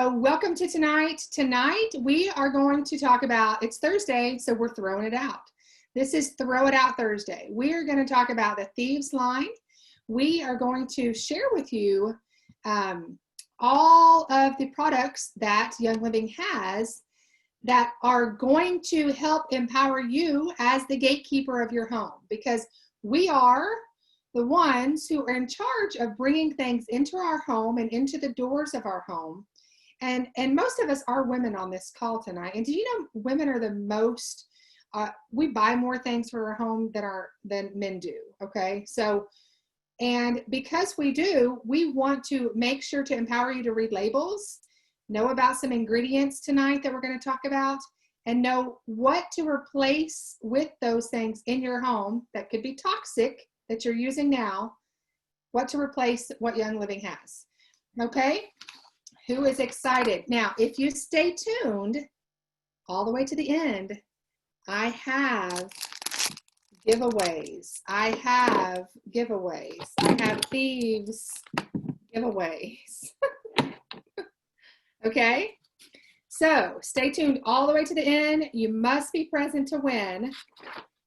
So welcome to tonight. Tonight we are going to talk about, it's Thursday, so we're throwing it out. This is Throw It Out Thursday. We are going to talk about the Thieves line. We are going to share with you all of the products that Young Living has that are going to help empower you as the gatekeeper of your home, because we are the ones who are in charge of bringing things into our home and into the doors of our home. And most of us are women on this call tonight. And do you know women are the most, we buy more things for our home than men do, okay? So, and because we do, we want to make sure to empower you to read labels, know about some ingredients tonight that we're going to talk about, and know what to replace with those things in your home that could be toxic that you're using now, what to replace what Young Living has, okay? Who is excited? Now, if you stay tuned all the way to the end, I have giveaways. I have Thieves giveaways. Okay? So stay tuned all the way to the end. You must be present to win.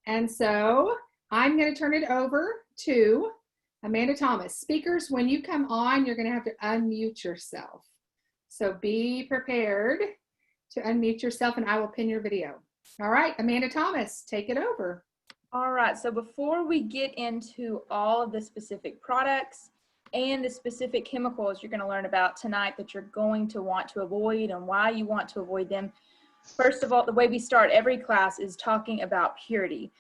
And so I'm going to turn it over to Amanda Thomas. Speakers, when you come on, you're going to have to unmute yourself. So be prepared to unmute yourself and I will pin your video. All right, Amanda Thomas, take it over. All right, so before we get into all of the specific products and the specific chemicals you're going to learn about tonight that you're going to want to avoid and why you want to avoid them, first of all, the way we start every class is talking about purity.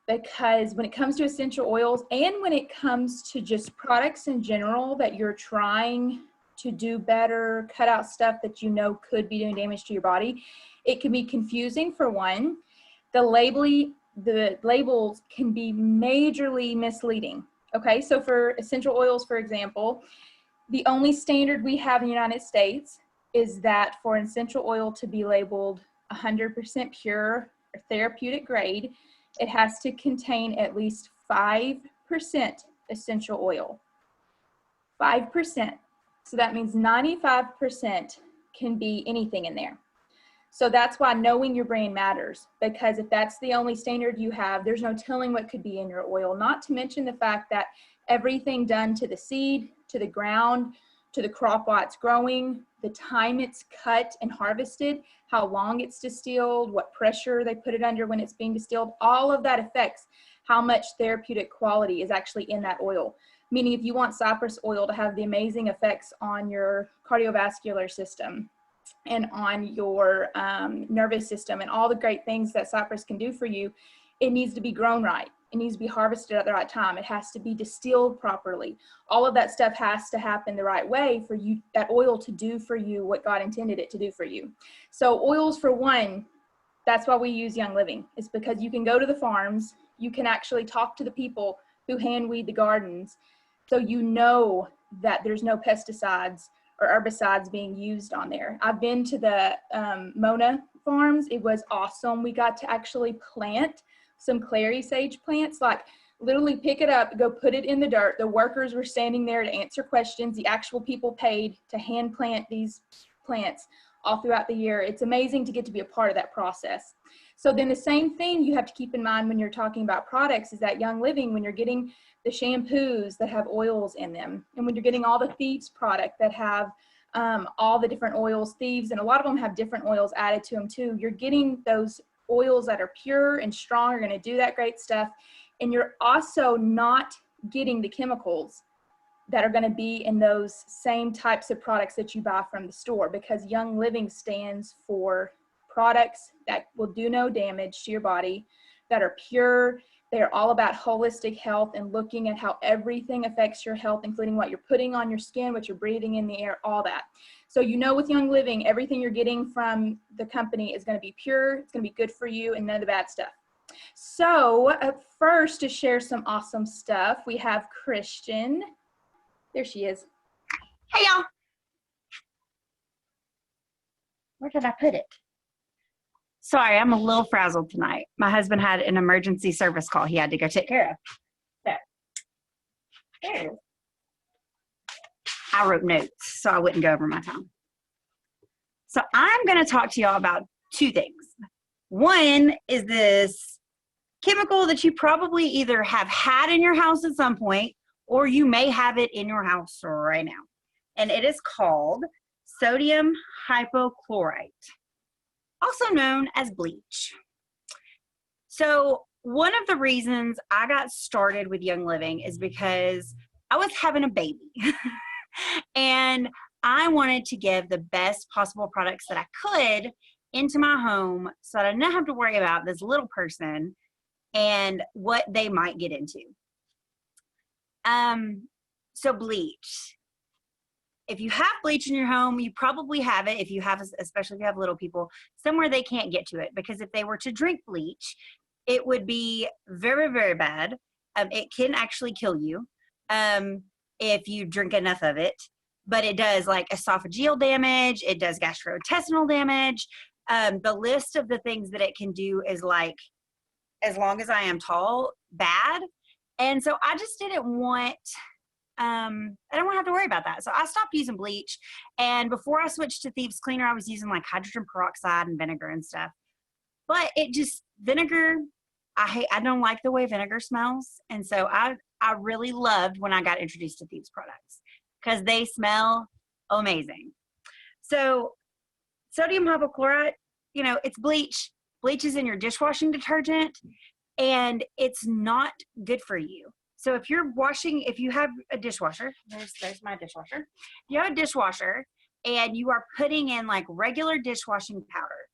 Because when it comes to essential oils and when it comes to just products in general that you're trying to do better, cut out stuff that you know could be doing damage to your body, it can be confusing for one. The labels can be majorly misleading. Okay, so for essential oils, for example, the only standard we have in the United States is that for an essential oil to be labeled 100% pure or therapeutic grade, it has to contain at least 5% essential oil. 5%. So that means 95% can be anything in there. So that's why knowing your brand matters, because if that's the only standard you have, there's no telling what could be in your oil, not to mention the fact that everything done to the seed, to the ground, to the crop while it's growing, the time it's cut and harvested, how long it's distilled, what pressure they put it under when it's being distilled, all of that affects how much therapeutic quality is actually in that oil. Meaning if you want cypress oil to have the amazing effects on your cardiovascular system and on your nervous system and all the great things that cypress can do for you, it needs to be grown right. It needs to be harvested at the right time. It has to be distilled properly. All of that stuff has to happen the right way for you, that oil to do for you what God intended it to do for you. So oils, for one, that's why we use Young Living. It's because you can go to the farms, you can actually talk to the people who hand weed the gardens, so you know that there's no pesticides or herbicides being used on there. I've been to the Mona farms. It was awesome. We got to actually plant some clary sage plants, like literally pick it up, go put it in the dirt. The workers were standing there to answer questions. The actual people paid to hand plant these plants all throughout the year. It's amazing to get to be a part of that process. So then the same thing you have to keep in mind when you're talking about products is that Young Living, when you're getting the shampoos that have oils in them, and when you're getting all the Thieves product that have all the different oils, Thieves, and a lot of them have different oils added to them too, you're getting those oils that are pure and strong, are going to do that great stuff. And you're also not getting the chemicals that are going to be in those same types of products that you buy from the store, because Young Living stands for products that will do no damage to your body, that are pure. They're all about holistic health and looking at how everything affects your health, including what you're putting on your skin, what you're breathing in the air, all that. So you know with Young Living, everything you're getting from the company is going to be pure, it's going to be good for you, and none of the bad stuff. So first, to share some awesome stuff, we have Christian. There she is. Hey, y'all. Where did I put it? Sorry, I'm a little frazzled tonight. My husband had an emergency service call he had to go take care of. There it is. I wrote notes so I wouldn't go over my time. So I'm going to talk to y'all about two things. One is this chemical that you probably either have had in your house at some point, or you may have it in your house right now. And it is called sodium hypochlorite, also known as bleach. So one of the reasons I got started with Young Living is because I was having a baby and I wanted to give the best possible products that I could into my home so that I didn't have to worry about this little person and what they might get into. So bleach. If you have bleach in your home, you probably have it. If you have, especially if you have little people, somewhere they can't get to it, because if they were to drink bleach, it would be very, very bad. It can actually kill you if you drink enough of it, but it does like esophageal damage. It does gastrointestinal damage. The list of the things that it can do is like, as long as I am tall, bad. And so I just didn't want, I don't want to have to worry about that. So I stopped using bleach. And before I switched to Thieves Cleaner, I was using like hydrogen peroxide and vinegar and stuff. But vinegar, I don't like the way vinegar smells. And so I really loved when I got introduced to Thieves products because they smell amazing. So sodium hypochlorite, it's bleach. Bleach is in your dishwashing detergent, and it's not good for you. So if you have a dishwasher, there's my dishwasher. You have a dishwasher and you are putting in like regular dishwashing powder,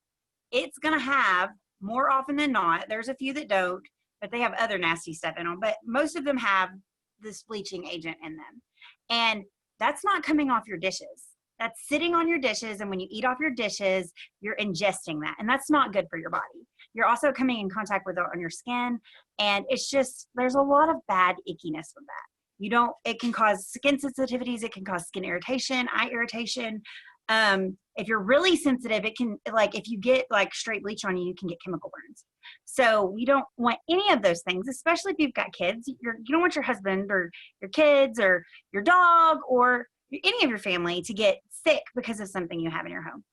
it's going to have, more often than not, there's a few that don't, but they have other nasty stuff in them, but most of them have this bleaching agent in them. And that's not coming off your dishes. That's sitting on your dishes, and when you eat off your dishes, you're ingesting that, and that's not good for your body. You're also coming in contact with it on your skin, and it's just, there's a lot of bad ickiness with that. It can cause skin sensitivities, it can cause skin irritation, eye irritation. If you're really sensitive, it can, like, if you get like straight bleach on you, you can get chemical burns. So we don't want any of those things, especially if you've got kids. You don't want your husband or your kids or your dog or any of your family to get sick because of something you have in your home.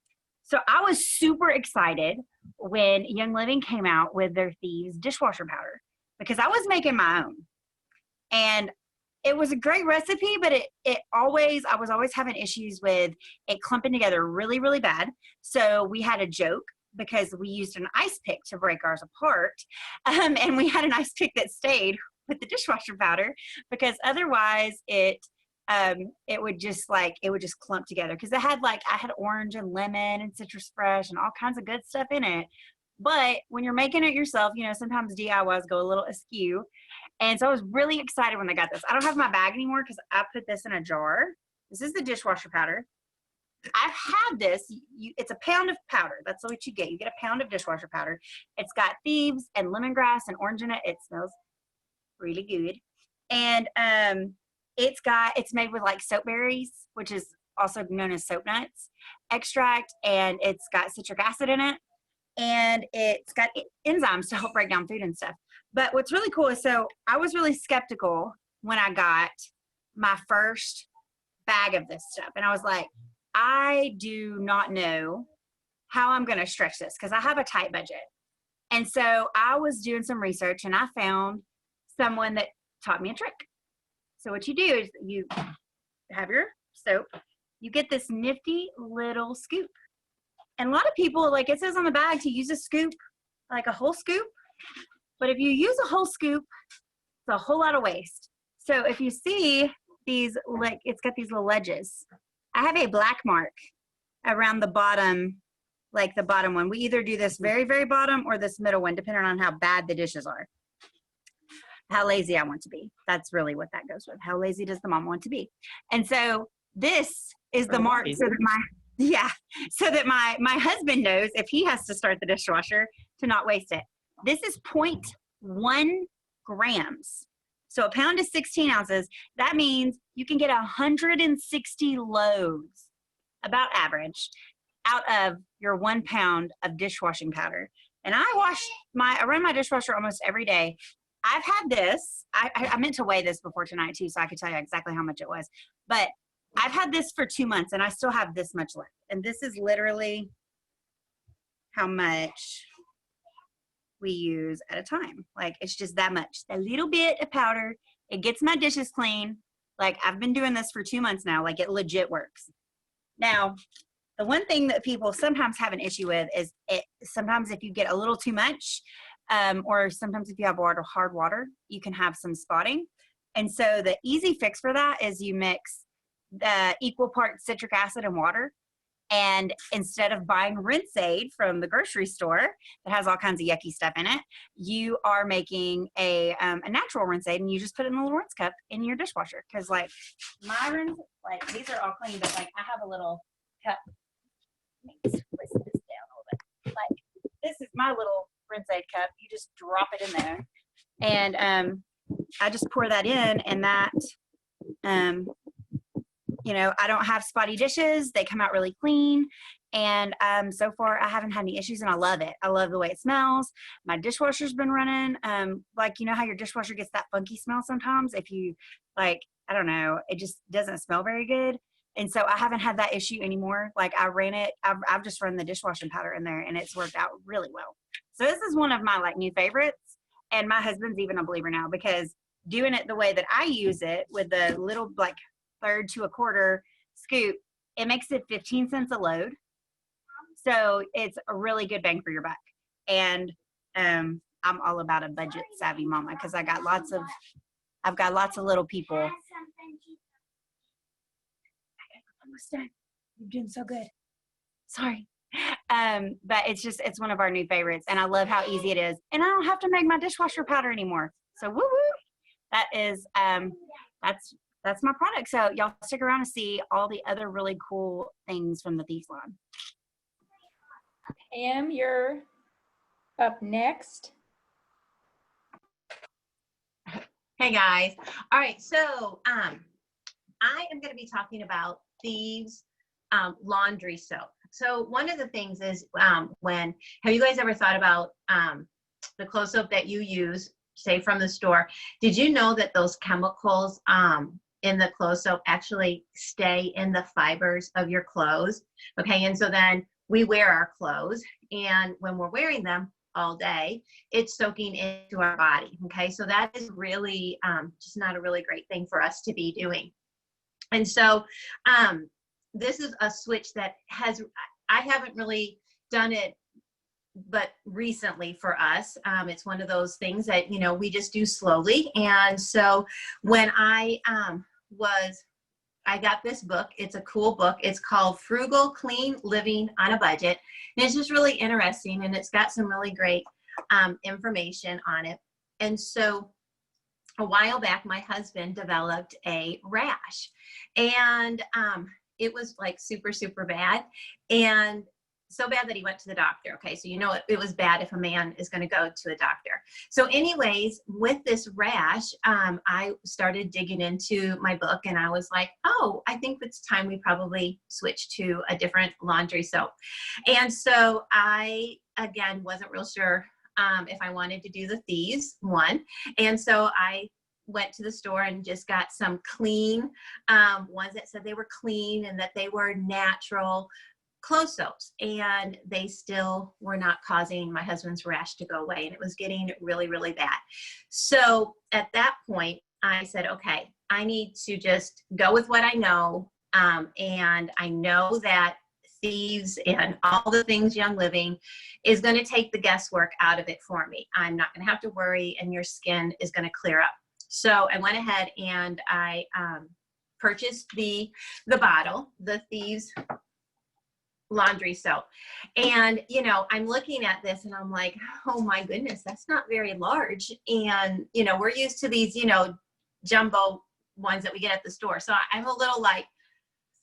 So I was super excited when Young Living came out with their Thieves dishwasher powder, because I was making my own. And it was a great recipe, but I was always having issues with it clumping together really, really bad. So we had a joke, because we used an ice pick to break ours apart. And we had an ice pick that stayed with the dishwasher powder, because otherwise it would just clump together, because I had orange and lemon and citrus fresh and all kinds of good stuff in it. But when you're making it yourself, sometimes DIYs go a little askew. And so I was really excited when I got this. I don't have my bag anymore because I put this in a jar. This is the dishwasher powder. I've had this. It's a pound of powder. That's what you get. You get a pound of dishwasher powder. It's got Thieves and lemongrass and orange in it. It smells really good. And it's made with like soap berries, which is also known as soap nuts extract, and it's got citric acid in it, and it's got enzymes to help break down food and stuff. But what's really cool is, so I was really skeptical when I got my first bag of this stuff, and I was like, I do not know how I'm going to stretch this, because I have a tight budget. And so I was doing some research, and I found someone that taught me a trick. So what you do is you have your soap, you get this nifty little scoop. And a lot of people, like it says on the bag to use a scoop, like a whole scoop. But if you use a whole scoop, it's a whole lot of waste. So if you see these, like it's got these little ledges. I have a black mark around the bottom, like the bottom one. We either do this very, very bottom or this middle one, depending on how bad the dishes are. How lazy I want to be. That's really what that goes with. How lazy does the mom want to be? And so this is the mark so that my husband knows if he has to start the dishwasher to not waste it. This is 0.1 grams. So a pound is 16 ounces. That means you can get 160 loads, about average, out of your 1 pound of dishwashing powder. And I run my dishwasher almost every day. I've had this, I meant to weigh this before tonight too, so I could tell you exactly how much it was. But I've had this for 2 months, and I still have this much left. And this is literally how much we use at a time. Like, it's just that much. A little bit of powder. It gets my dishes clean. Like, I've been doing this for 2 months now. Like, it legit works. Now, the one thing that people sometimes have an issue with is sometimes if you get a little too much, or sometimes if you have hard water, you can have some spotting. And so the easy fix for that is you mix the equal parts citric acid and water. And instead of buying rinse aid from the grocery store that has all kinds of yucky stuff in it, you are making a natural rinse aid, and you just put it in a little rinse cup in your dishwasher. Because like my rinse, like these are all clean, but like I have a little cup. Let me twist this down a little bit. Like this is my little rinse aid cup. You just drop it in there, and I just pour that in, and that you know, I don't have spotty dishes. They come out really clean. And so far, I haven't had any issues, and I love it. I love the way it smells. My dishwasher's been running. Like, you know how your dishwasher gets that funky smell sometimes? If you, like, I don't know, it just doesn't smell very good. And so I haven't had that issue anymore. Like, I ran it. I've just run the dishwashing powder in there, and it's worked out really well. So this is one of my, like, new favorites. And my husband's even a believer now, because doing it the way that I use it with the little, like, third to a quarter scoop, it makes it 15 cents a load. So it's a really good bang for your buck. And I'm all about a budget savvy mama, because I've got lots of little people. Almost done. You're doing so good. Sorry. But it's one of our new favorites, and I love how easy it is. And I don't have to make my dishwasher powder anymore. So woo woo. That is that's my product. So y'all stick around to see all the other really cool things from the Thieves line. Pam, you're up next. Hey guys. All right, so I am going to be talking about Thieves laundry soap. So one of the things is have you guys ever thought about the clothes soap that you use, say from the store? Did you know that those chemicals in the clothes soap actually stay in the fibers of your clothes? Okay, and so then we wear our clothes, and when we're wearing them all day, it's soaking into our body. Okay, so that is really just not a really great thing for us to be doing. And so this is a switch that I haven't really done it but recently for us. It's one of those things that, you know, we just do slowly. And so when I got this book, it's a cool book. It's called Frugal Clean Living on a Budget. And it's just really interesting, and it's got some really great information on it. And so a while back, my husband developed a rash, and it was like super, super bad. And so bad that he went to the doctor. Okay, so you know it was bad if a man is going to go to a doctor. So anyways, with this rash, I started digging into my book, and I was like, oh, I think it's time we probably switch to a different laundry soap. And so I, again, wasn't real sure if I wanted to do the Thieves one. And so I went to the store and just got some clean ones that said they were clean and that they were natural clothes soaps, and they still were not causing my husband's rash to go away, and it was getting really, really bad. So at that point, I said, okay, I need to just go with what I know, and I know that Thieves and all the things Young Living is going to take the guesswork out of it for me. I'm not going to have to worry, and your skin is going to clear up. So I went ahead and I purchased the bottle, the Thieves laundry soap. And, you know, I'm looking at this and I'm like, oh my goodness, that's not very large. And, you know, we're used to these, you know, jumbo ones that we get at the store. So I'm a little like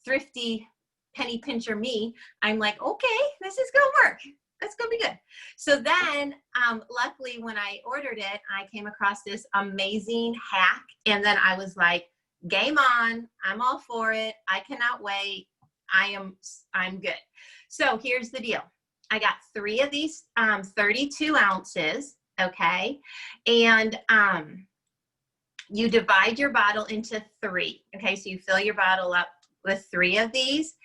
thrifty penny pincher me. I'm like, okay, this is going to work. That's going to be good. So then, luckily when I ordered it, I came across this amazing hack. And then I was like, game on, I'm all for it. I cannot wait. I'm good. So here's the deal. I got 3 of these 32 ounces. Okay. And you divide your bottle into 3. Okay. So you fill your bottle up with 3 of these.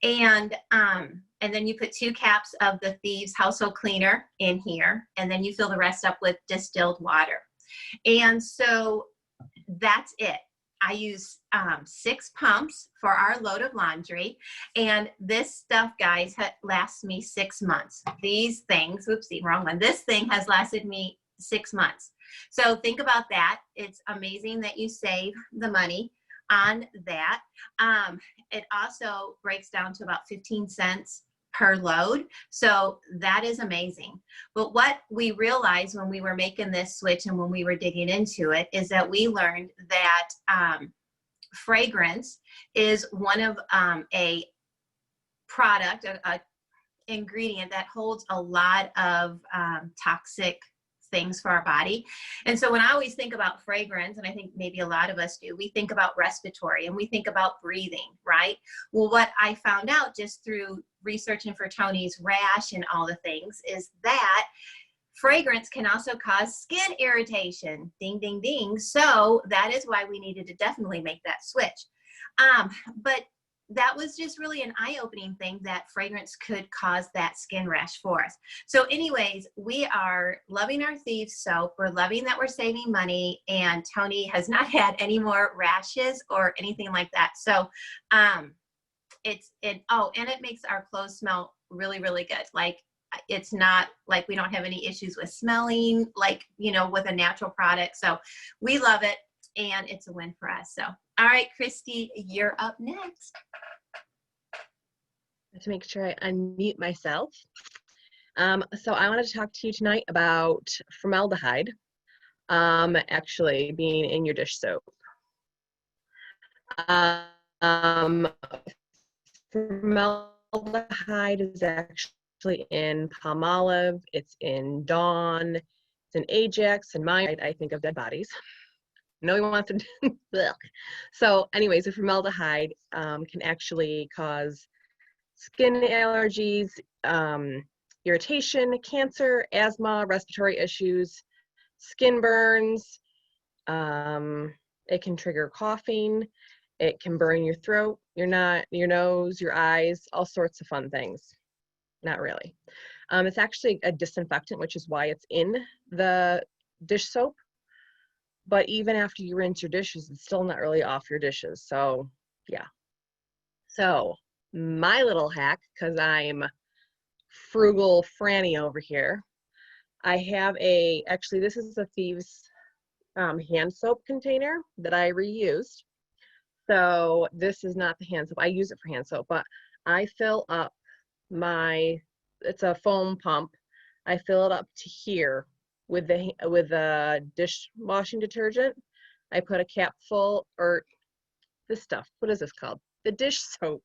And then you put 2 caps of the Thieves household cleaner in here, and then you fill the rest up with distilled water. And so that's it. I use 6 pumps for our load of laundry, and this stuff, guys, lasts me 6 months. These things, whoopsie, wrong one. This thing has lasted me 6 months. So think about that. It's amazing that you save the money on that. It also breaks down to about 15 cents per load. So that is amazing. But what we realized when we were making this switch and when we were digging into it is that we learned that fragrance is one of a product, a ingredient that holds a lot of toxic things for our body. And so when I always think about fragrance, and I think maybe a lot of us do, we think about respiratory and we think about breathing, right? Well, what I found out just through researching for Tony's rash and all the things is that fragrance can also cause skin irritation. Ding, ding, ding. So that is why we needed to definitely make that switch. But that was just really an eye-opening thing that fragrance could cause that skin rash for us. So anyways, we are loving our Thieves soap. We're loving that we're saving money, and Tony has not had any more rashes or anything like that. So and it makes our clothes smell really, really good. Like, it's not like we don't have any issues with smelling, like, you know, with a natural product. So we love it, and it's a win for us. So, all right, Christy, you're up next. To make sure I unmute myself. So I wanted to talk to you tonight about formaldehyde actually being in your dish soap. Formaldehyde is actually in Palmolive, it's in Dawn, it's in Ajax, and mine, I think of dead bodies. No one wants to. So anyways, the formaldehyde can actually cause skin allergies, irritation, cancer, asthma, respiratory issues, skin burns. It can trigger coughing. It can burn your throat, your nose, your eyes, all sorts of fun things. Not really. It's actually a disinfectant, which is why it's in the dish soap. But even after you rinse your dishes, it's still not really off your dishes. So yeah. So my little hack, because I'm frugal Franny over here, I have actually this is a Thieves hand soap container that I reused. So this is not the hand soap. I use it for hand soap, but I fill up it's a foam pump. I fill it up to here with the dishwashing detergent. I put a cap full, or this stuff, what is this called? The dish soap,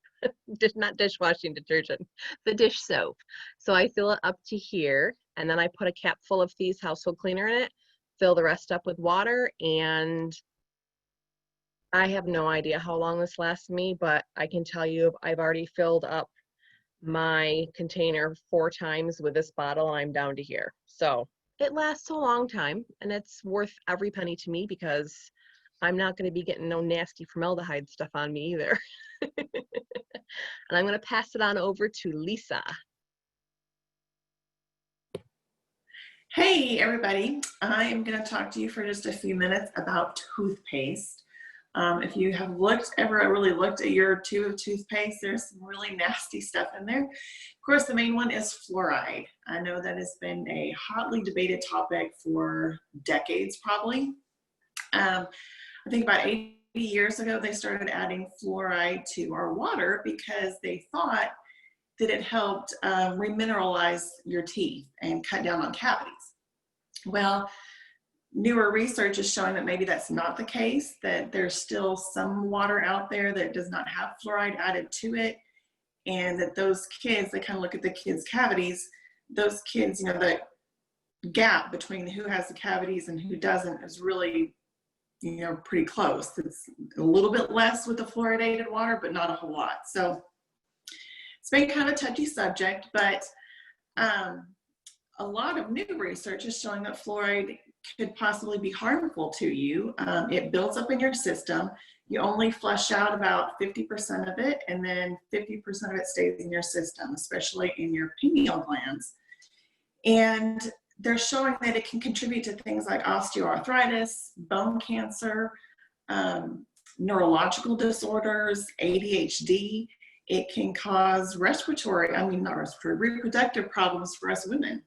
not dishwashing detergent, the dish soap. So I fill it up to here, and then I put a cap full of Thieves household cleaner in it, fill the rest up with water, and I have no idea how long this lasts me, but I can tell you I've already filled up my container 4 times with this bottle, and I'm down to here. So it lasts a long time, and it's worth every penny to me because I'm not going to be getting no nasty formaldehyde stuff on me either. And I'm going to pass it on over to Lisa. Hey everybody, I am going to talk to you for just a few minutes about toothpaste. If you have ever really looked at your tube of toothpaste, there's some really nasty stuff in there. Of course, the main one is fluoride. I know that has been a hotly debated topic for decades probably. I think about 80 years ago, they started adding fluoride to our water because they thought that it helped remineralize your teeth and cut down on cavities. Well, newer research is showing that maybe that's not the case, that there's still some water out there that does not have fluoride added to it, and that those kids, they kind of look at the kids' cavities, those kids, you know, the gap between who has the cavities and who doesn't is really, you know, pretty close. It's a little bit less with the fluoridated water, but not a whole lot. So it's been kind of a touchy subject, but a lot of new research is showing that fluoride could possibly be harmful to you. It builds up in your system. You only flush out about 50% of it, and then 50% of it stays in your system, especially in your pineal glands. And they're showing that it can contribute to things like osteoarthritis, bone cancer, neurological disorders, ADHD. It can cause reproductive problems for us women.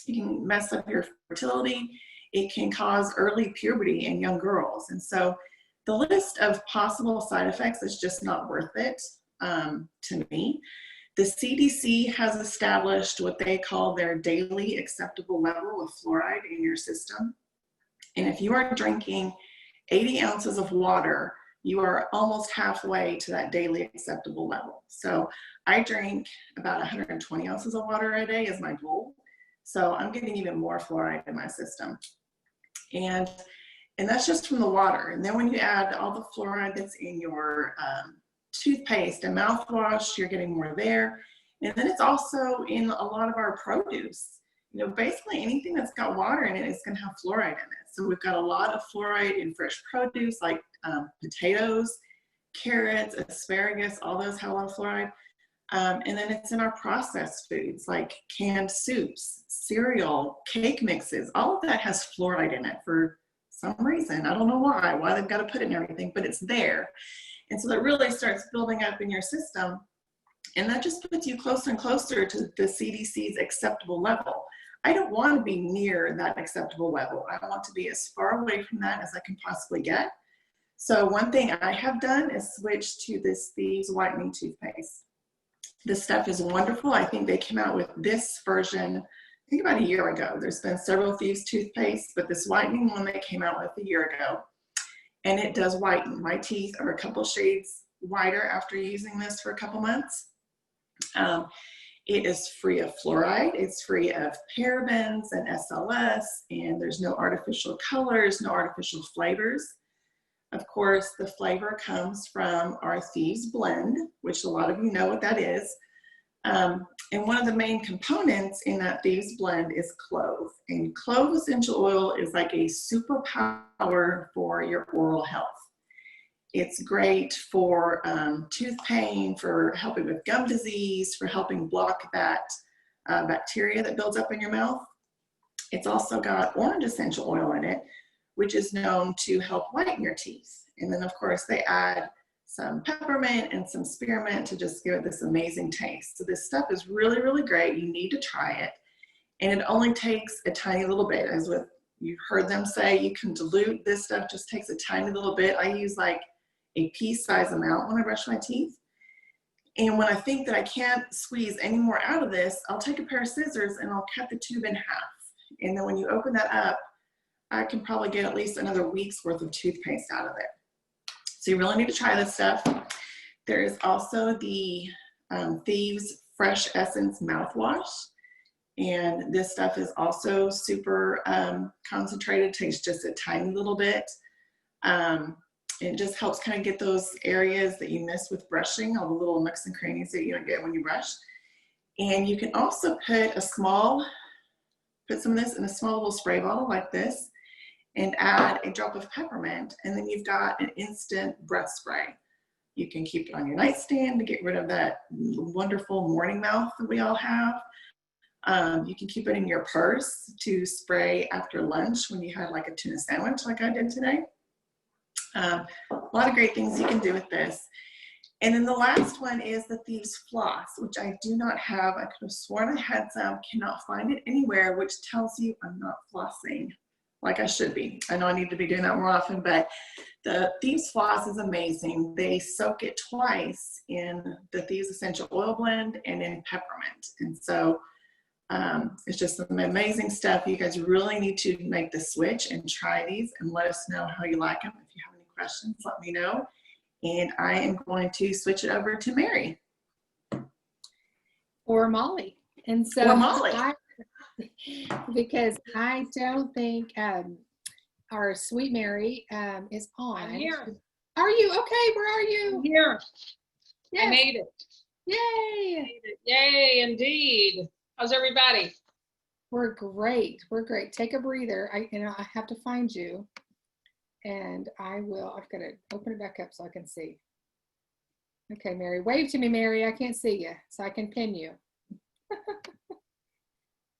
It can mess up your fertility. It can cause early puberty in young girls. And so the list of possible side effects is just not worth it to me. The CDC has established what they call their daily acceptable level of fluoride in your system. And if you are drinking 80 ounces of water, you are almost halfway to that daily acceptable level. So I drink about 120 ounces of water a day is my goal. So I'm getting even more fluoride in my system. And that's just from the water. And then when you add all the fluoride that's in your toothpaste and mouthwash, you're getting more there. And then it's also in a lot of our produce. You know, basically anything that's got water in it is going to have fluoride in it. So we've got a lot of fluoride in fresh produce like potatoes, carrots, asparagus, all those have a lot of fluoride. And then it's in our processed foods like canned soups, cereal, cake mixes. All of that has fluoride in it for some reason. I don't know why they've got to put it in everything, but it's there. And so that really starts building up in your system. And that just puts you closer and closer to the CDC's acceptable level. I don't want to be near that acceptable level. I want to be as far away from that as I can possibly get. So one thing I have done is switch to this Thieves whitening toothpaste. This stuff is wonderful. I think they came out with this version, I think about a year ago. There's been several Thieves toothpaste, but this whitening one they came out with a year ago. And it does whiten. My teeth are a couple shades whiter after using this for a couple months. It is free of fluoride. It's free of parabens and SLS, and there's no artificial colors, no artificial flavors. Of course, the flavor comes from our Thieves blend, which a lot of you know what that is. And one of the main components in that Thieves blend is clove. And clove essential oil is like a superpower for your oral health. It's great for tooth pain, for helping with gum disease, for helping block that bacteria that builds up in your mouth. It's also got orange essential oil in it, which is known to help whiten your teeth. And then of course they add some peppermint and some spearmint to just give it this amazing taste. So this stuff is really, really great. You need to try it. And it only takes a tiny little bit. As with, you've heard them say, you can dilute this stuff, just takes a tiny little bit. I use like a pea-sized amount when I brush my teeth. And when I think that I can't squeeze any more out of this, I'll take a pair of scissors and I'll cut the tube in half. And then when you open that up, I can probably get at least another week's worth of toothpaste out of it. So you really need to try this stuff. There is also the Thieves Fresh Essence mouthwash. And this stuff is also super concentrated, takes just a tiny little bit. It just helps kind of get those areas that you miss with brushing, all the little nooks and crannies that you don't get when you brush. And you can also put some of this in a small little spray bottle like this and add a drop of peppermint, and then you've got an instant breath spray. You can keep it on your nightstand to get rid of that wonderful morning mouth that we all have. You can keep it in your purse to spray after lunch when you had like a tuna sandwich like I did today. A lot of great things you can do with this. And then the last one is the Thieves Floss, which I do not have. I could have sworn I had some, cannot find it anywhere, which tells you I'm not flossing like I should be. I know I need to be doing that more often, but the Thieves Floss is amazing. They soak it twice in the Thieves Essential Oil Blend and in peppermint. And so it's just some amazing stuff. You guys really need to make the switch and try these and let us know how you like them. If you have any questions, let me know. And I am going to switch it over to Mary. Or Molly. And so Or Molly. Because I don't think our sweet Mary is on. I'm here. Are you? Okay, where are you? I'm here. Yes. I made it. Yay. Made it. Yay, indeed. How's everybody? We're great. We're great. Take a breather. I have to find you. And I've got to open it back up so I can see. Okay, Mary, wave to me, Mary. I can't see you, so I can pin you.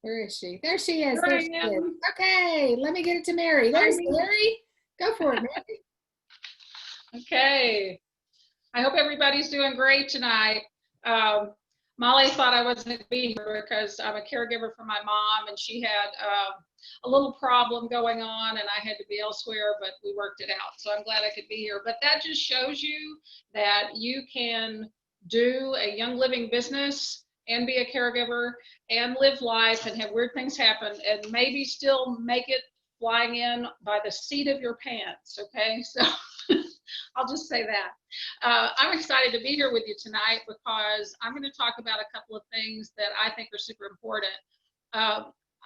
Where is she? There she is. Here There I she is. am. Okay, let me get it to Mary. There's Mary. Go for it, Mary. Okay. I hope everybody's doing great tonight. Molly thought I wasn't going to be here because I'm a caregiver for my mom, and she had a little problem going on, and I had to be elsewhere, but we worked it out. So I'm glad I could be here. But that just shows you that you can do a Young Living business and be a caregiver and live life and have weird things happen and maybe still make it flying in by the seat of your pants. Okay, so I'll just say that. I'm excited to be here with you tonight because I'm going to talk about a couple of things that I think are super important.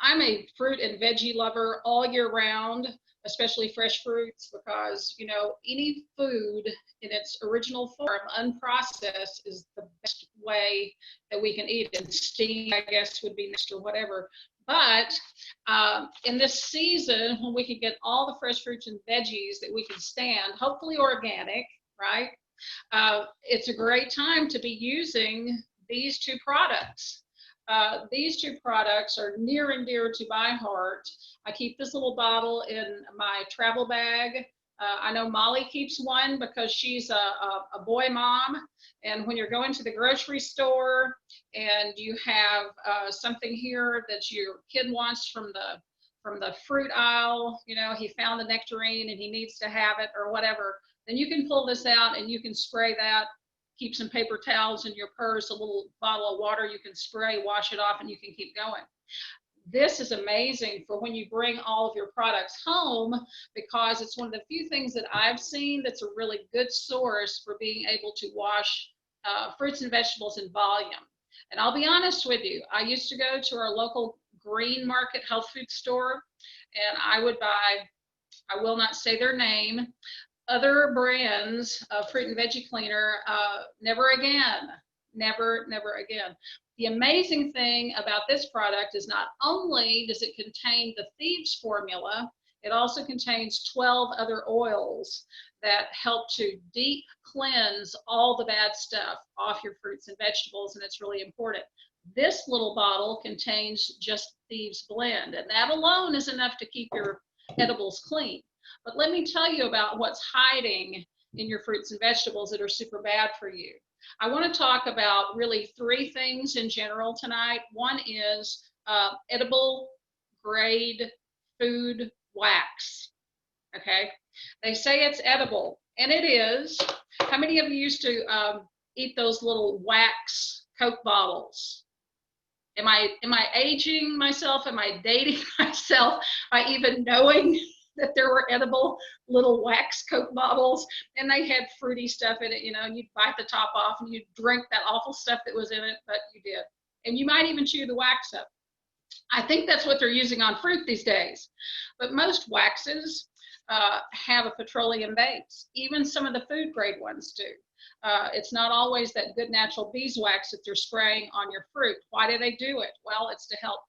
I'm a fruit and veggie lover all year round, especially fresh fruits, because, you know, any food in its original form, unprocessed, is the best way that we can eat it. And steamed, I guess, would be next or whatever. But in this season, when we can get all the fresh fruits and veggies that we can stand, hopefully organic, right? It's a great time to be using these two products. These two products are near and dear to my heart. I keep this little bottle in my travel bag. I know Molly keeps one because she's a boy mom. And when you're going to the grocery store and you have something here that your kid wants from the fruit aisle, you know, he found the nectarine and he needs to have it or whatever, then you can pull this out and you can spray that. Keep some paper towels in your purse, a little bottle of water you can spray, wash it off, and you can keep going. This is amazing for when you bring all of your products home, because it's one of the few things that I've seen that's a really good source for being able to wash fruits and vegetables in volume. And I'll be honest with you, I used to go to our local green market health food store, and I would buy, I will not say their name, other brands of fruit and veggie cleaner, never again, never again. The amazing thing about this product is not only does it contain the Thieves formula, it also contains 12 other oils that help to deep cleanse all the bad stuff off your fruits and vegetables, and it's really important. This little bottle contains just Thieves blend, and that alone is enough to keep your edibles clean. But let me tell you about what's hiding in your fruits and vegetables that are super bad for you. I want to talk about really three things in general tonight. One is edible grade food wax. Okay, they say it's edible, and it is. How many of you used to eat those little wax Coke bottles? Am I aging myself? Am I dating myself by even knowing that there were edible little wax Coke bottles, and they had fruity stuff in it, you know, and you'd bite the top off and you'd drink that awful stuff that was in it, but you did. And you might even chew the wax up. I think that's what they're using on fruit these days. But most waxes have a petroleum base. Even some of the food grade ones do. It's not always that good natural beeswax that they're spraying on your fruit. Why do they do it? Well, it's to help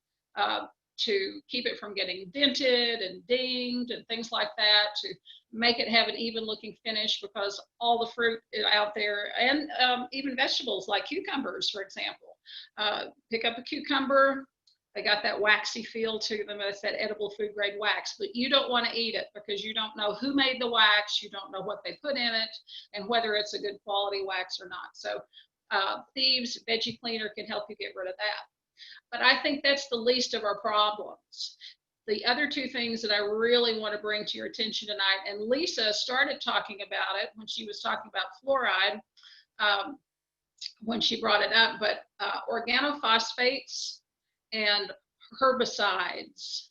to keep it from getting dented and dinged and things like that, to make it have an even looking finish, because all the fruit out there, and even vegetables like cucumbers, for example, pick up a cucumber, they got that waxy feel to them. It's that edible food grade wax, but you don't want to eat it because you don't know who made the wax, you don't know what they put in it, and whether it's a good quality wax or not. So Thieves Veggie Cleaner can help you get rid of that. But I think that's the least of our problems. The other two things that I really want to bring to your attention tonight, and Lisa started talking about it when she was talking about fluoride, when she brought it up, but organophosphates and herbicides,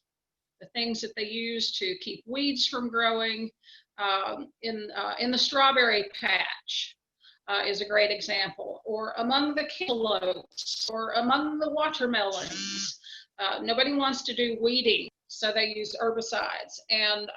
the things that they use to keep weeds from growing, in the strawberry patch. Is a great example, or among the cantaloupes, or among the watermelons. Nobody wants to do weeding, so they use herbicides. And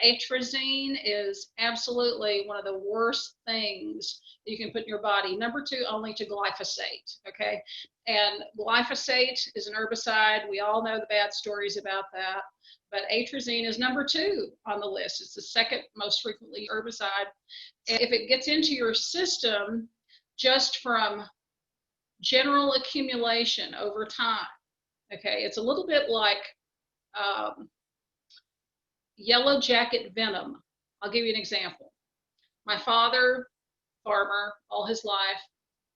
atrazine is absolutely one of the worst things you can put in your body. Number two only to glyphosate, okay? And glyphosate is an herbicide. We all know the bad stories about that. But atrazine is number 2 on the list. It's the second most frequently used herbicide. And if it gets into your system just from general accumulation over time, okay, it's a little bit like yellow jacket venom. I'll give you an example. My father, farmer all his life,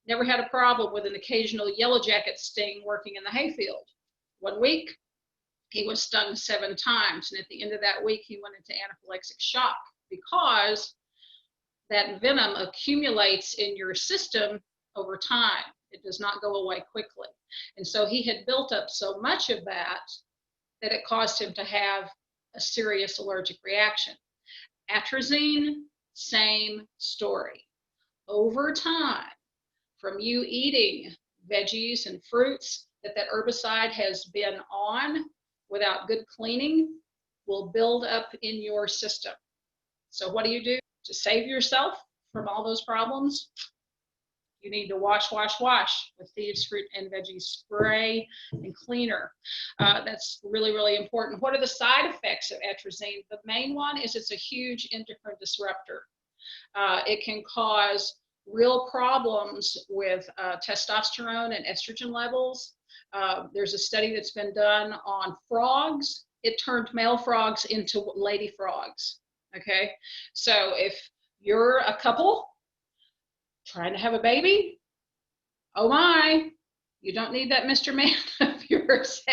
never had a problem with an occasional yellow jacket sting working in the hayfield. One week, he was stung 7 times, and at the end of that week, he went into anaphylactic shock because that venom accumulates in your system over time. It does not go away quickly. And so he had built up so much of that that it caused him to have a serious allergic reaction. Atrazine, same story. Over time, from you eating veggies and fruits that herbicide has been on without good cleaning, will build up in your system. So what do you do to save yourself from all those problems? You need to wash with Thieves Fruit and Veggie Spray and Cleaner. That's really, really important. What are the side effects of atrazine? The main one is it's a huge endocrine disruptor. It can cause real problems with testosterone and estrogen levels. There's a study that's been done on frogs. It turned male frogs into lady frogs. Okay, so if you're a couple trying to have a baby, oh my, you don't need that Mr. Man of yours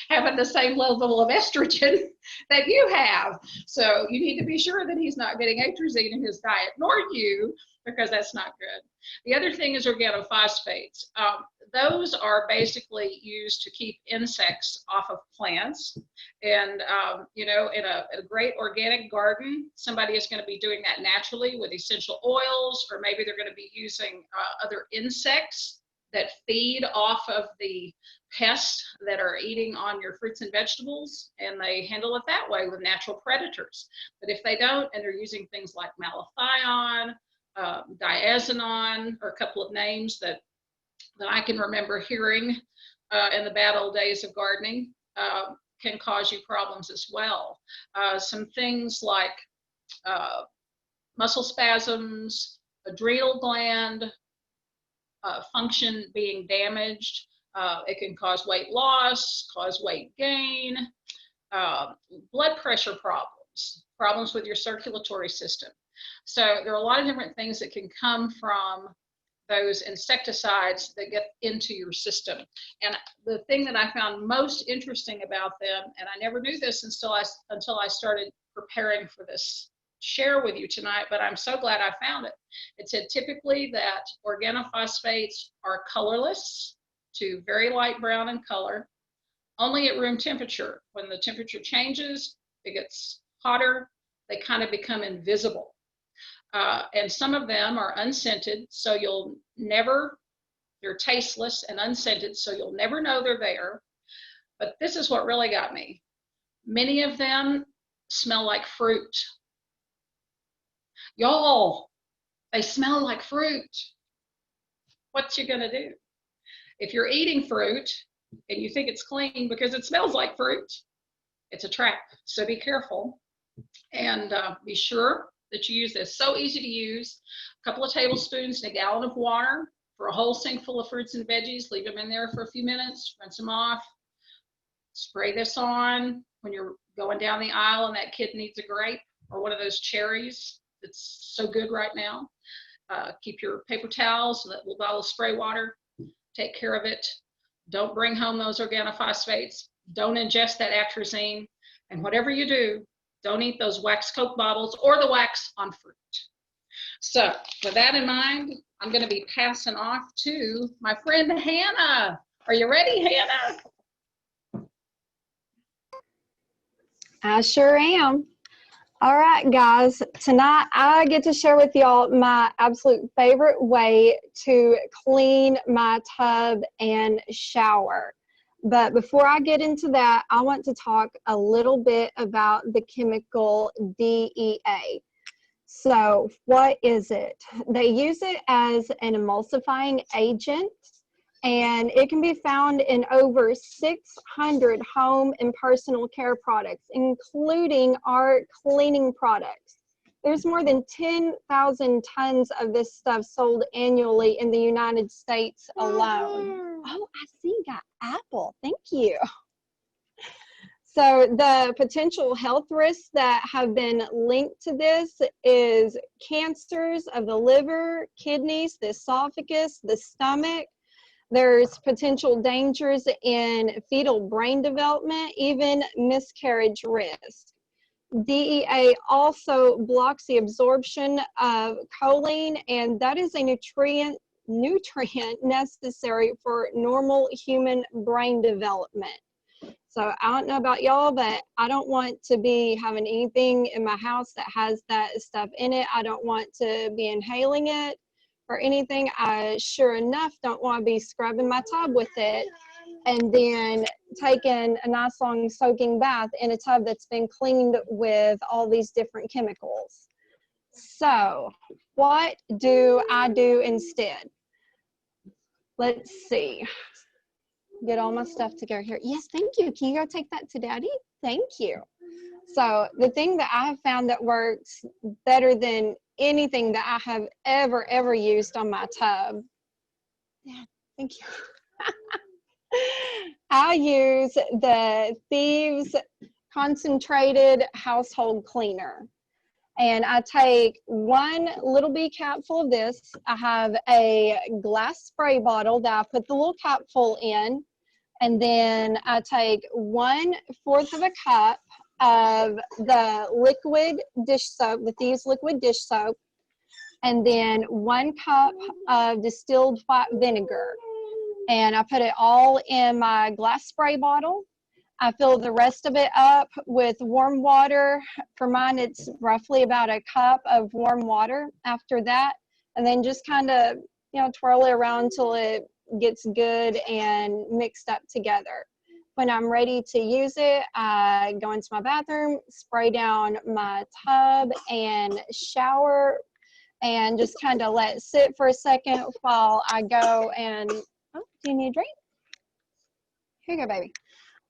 having the same level of estrogen that you have. So you need to be sure that he's not getting atrazine in his diet, nor you, because that's not good. The other thing is organophosphates. Those are basically used to keep insects off of plants. And, you know, in a great organic garden, somebody is going to be doing that naturally with essential oils, or maybe they're going to be using other insects that feed off of the pests that are eating on your fruits and vegetables, and they handle it that way with natural predators. But if they don't, and they're using things like malathion, diazinon, or a couple of names that I can remember hearing in the bad old days of gardening, can cause you problems as well. Some things like muscle spasms, adrenal gland function being damaged. It can cause weight loss, cause weight gain, blood pressure problems with your circulatory system. So there are a lot of different things that can come from those insecticides that get into your system. And the thing that I found most interesting about them, and I never knew this until I started preparing for this share with you tonight, but I'm so glad I found it. It said typically that organophosphates are colorless to very light brown in color, only at room temperature. When the temperature changes, it gets hotter, they kind of become invisible. And some of them are unscented, so they're tasteless and unscented, so you'll never know they're there. But this is what really got me. Many of them smell like fruit. Y'all, they smell like fruit. What you gonna do? If you're eating fruit and you think it's clean because it smells like fruit, it's a trap. So be careful and be sure that you use this. So easy to use. A couple of tablespoons in a gallon of water for a whole sink full of fruits and veggies. Leave them in there for a few minutes, rinse them off. Spray this on when you're going down the aisle and that kid needs a grape or one of those cherries. It's so good right now. Keep your paper towels, that little bottle of spray water. Take care of it. Don't bring home those organophosphates. Don't ingest that atrazine. And whatever you do, don't eat those wax Coke bottles or the wax on fruit. So with that in mind, I'm going to be passing off to my friend Hannah. Are you ready, Hannah? I sure am. All right, guys, tonight I get to share with y'all my absolute favorite way to clean my tub and shower. But before I get into that, I want to talk a little bit about the chemical DEA. So what is it? They use it as an emulsifying agent and it can be found in over 600 home and personal care products, including our cleaning products. There's more than 10,000 tons of this stuff sold annually in the United States alone. Oh, I see, you got apple. Thank you. So the potential health risks that have been linked to this is cancers of the liver, kidneys, the esophagus, the stomach. There's potential dangers in fetal brain development, even miscarriage risk. DEA also blocks the absorption of choline, and that is a nutrient necessary for normal human brain development. So I don't know about y'all, but I don't want to be having anything in my house that has that stuff in it. I don't want to be inhaling it or anything. I sure enough don't want to be scrubbing my tub with it and then taking a nice long soaking bath in a tub that's been cleaned with all these different chemicals. So what do I do instead? Let's see. Get all my stuff together here. Yes, thank you. Can you go take that to Daddy? Thank you. So the thing that I have found that works better than anything that I have ever used on my tub. Yeah, thank you. I use the Thieves concentrated household cleaner. And I take one little B cap full of this. I have a glass spray bottle that I put the little cap full in. And then I take 1/4 of a cup of the liquid dish soap, the Thieves liquid dish soap. And then 1 cup of distilled white vinegar. And I put it all in my glass spray bottle. I fill the rest of it up with warm water. For mine, it's roughly about a cup of warm water after that. And then just kind of, twirl it around until it gets good and mixed up together. When I'm ready to use it, I go into my bathroom, spray down my tub and shower, and just kind of let it sit for a second while I go and, oh, do you need a drink? Here you go, baby.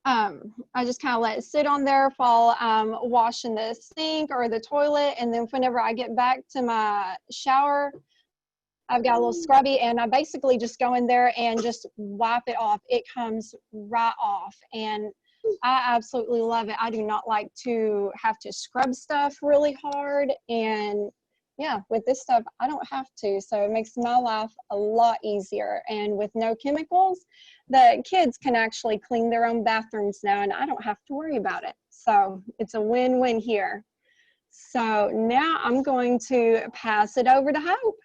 I just kind of let it sit on there while I'm washing the sink or the toilet, and then whenever I get back to my shower, I've got a little scrubby, and I basically just go in there and just wipe it off. It comes right off, and I absolutely love it. I do not like to have to scrub stuff really hard, and yeah, with this stuff, I don't have to, so it makes my life a lot easier. And with no chemicals, the kids can actually clean their own bathrooms now, and I don't have to worry about it. So it's a win-win here. So now I'm going to pass it over to Hope.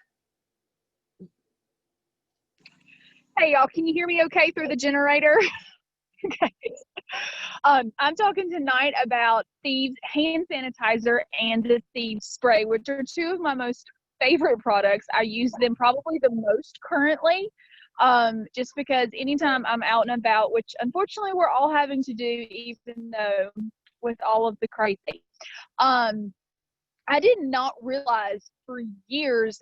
Hey, y'all, can you hear me okay through the generator? Okay. I'm talking tonight about Thieves hand sanitizer and the Thieves spray, which are 2 of my most favorite products. I use them probably the most currently, just because anytime I'm out and about, which unfortunately we're all having to do, even though with all of the crazy. I did not realize for years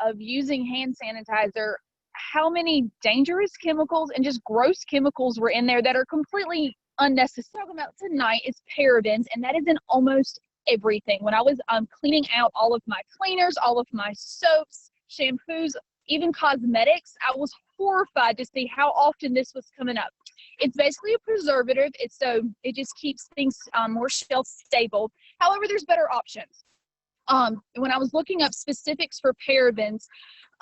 of using hand sanitizer how many dangerous chemicals and just gross chemicals were in there that are completely unnecessary. What I'm talking about tonight is parabens, and that is in almost everything. When I was cleaning out all of my cleaners, all of my soaps, shampoos, even cosmetics, I was horrified to see how often this was coming up. It's basically a preservative. It just keeps things more shelf stable. However, there's better options. When I was looking up specifics for parabens,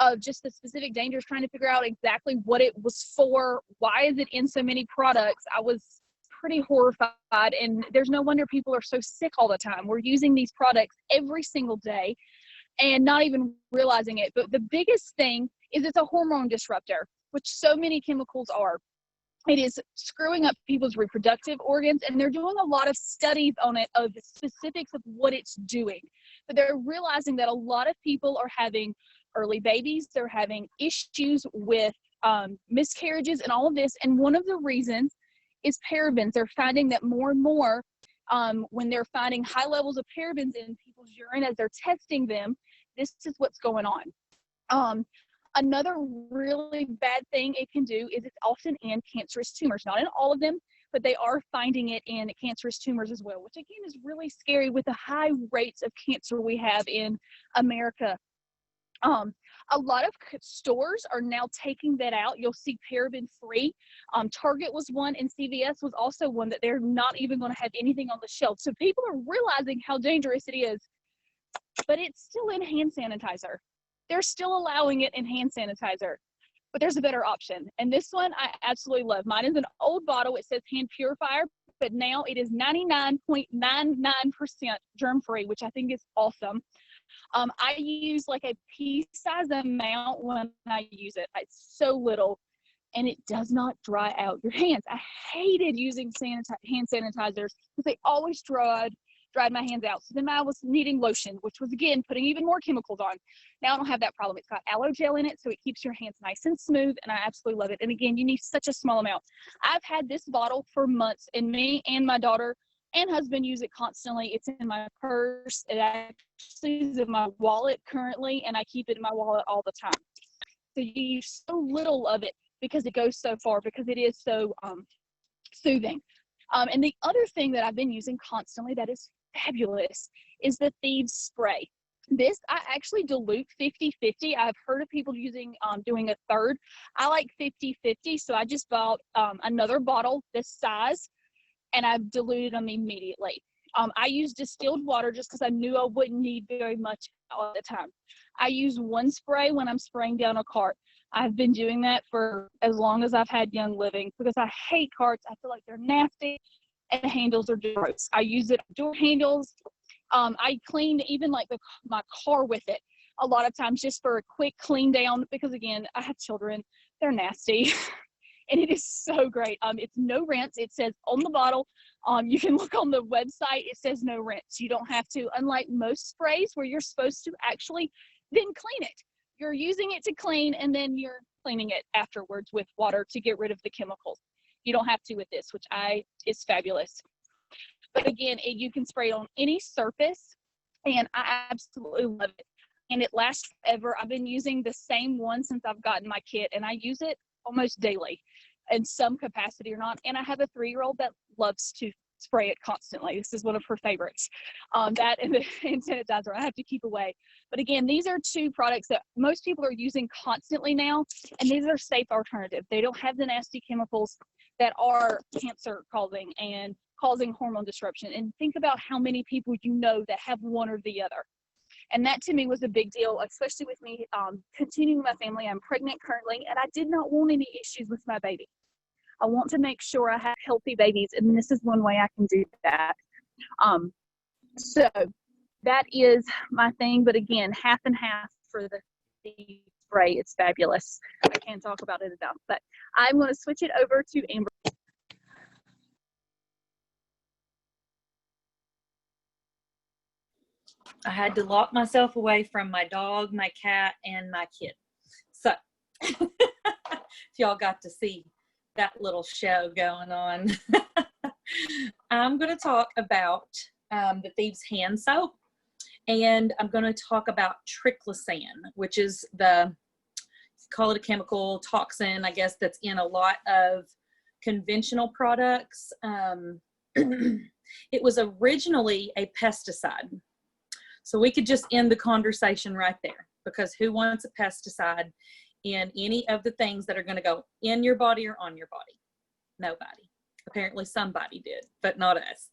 of just the specific dangers, trying to figure out exactly what it was for, why is it in so many products, I was pretty horrified. And there's no wonder people are so sick all the time. We're using these products every single day and not even realizing it. But the biggest thing is it's a hormone disruptor, which so many chemicals are. It is screwing up people's reproductive organs, and they're doing a lot of studies on it, of the specifics of what it's doing. But they're realizing that a lot of people are having early babies, they're having issues with miscarriages and all of this. And one of the reasons is parabens. They're finding that more and more when they're finding high levels of parabens in people's urine as they're testing them, this is what's going on. Another really bad thing it can do is it's often in cancerous tumors, not in all of them, but they are finding it in cancerous tumors as well, which again is really scary with the high rates of cancer we have in America. A lot of stores are now taking that out. You'll see paraben free. Target was one, and CVS was also one that they're not even going to have anything on the shelf. So people are realizing how dangerous it is, but it's still in hand sanitizer. They're still allowing it in hand sanitizer, but there's a better option. And this one I absolutely love. Mine is an old bottle. It says hand purifier, but now it is 99.99% germ free, which I think is awesome. I use like a pea-sized amount when I use it. It's so little, and it does not dry out your hands. I hated using hand sanitizers because they always dried my hands out. So then I was needing lotion, which was, again, putting even more chemicals on. Now I don't have that problem. It's got aloe gel in it, so it keeps your hands nice and smooth, and I absolutely love it. And again, you need such a small amount. I've had this bottle for months, and me and my daughter and husband use it constantly. It's in my purse. It actually is in my wallet currently, and I keep it in my wallet all the time. So you use so little of it because it goes so far, because it is so soothing. And the other thing that I've been using constantly that is fabulous is the Thieves spray. This, I actually dilute 50-50. I've heard of people doing a third. I like 50-50, so I just bought another bottle this size, and I've diluted them immediately. I use distilled water just because I knew I wouldn't need very much all the time. I use one spray when I'm spraying down a cart. I've been doing that for as long as I've had Young Living because I hate carts. I feel like they're nasty and the handles are gross. I use it on door handles. I clean even like my car with it a lot of times just for a quick clean down because, again, I have children. They're nasty. And it is so great. It's no rinse. It says on the bottle. You can look on the website. It says no rinse. You don't have to, unlike most sprays where you're supposed to actually then clean it. You're using it to clean, and then you're cleaning it afterwards with water to get rid of the chemicals. You don't have to with this, which is fabulous. But again, you can spray it on any surface, and I absolutely love it. And it lasts forever. I've been using the same one since I've gotten my kit, and I use it almost daily in some capacity or not. And I have a 3-year-old that loves to spray it constantly. This is one of her favorites. That and the hand sanitizer I have to keep away. But again, these are two products that most people are using constantly now, and these are safe alternatives. They don't have the nasty chemicals that are cancer causing and causing hormone disruption. And think about how many people you know that have one or the other. And that to me was a big deal, especially with me continuing my family. I'm pregnant currently, and I did not want any issues with my baby. I want to make sure I have healthy babies, and this is one way I can do that. So that is my thing. But again, half and half for the spray. It's fabulous. I can't talk about it enough. But I'm going to switch it over to Amber. I had to lock myself away from my dog, my cat, and my kid. So if y'all got to see that little show going on, I'm going to talk about the Thieves hand soap, and I'm going to talk about triclosan, which is call it a chemical toxin, I guess, that's in a lot of conventional products. It was originally a pesticide. So we could just end the conversation right there, because who wants a pesticide in any of the things that are going to go in your body or on your body? Nobody. Apparently somebody did, but not us.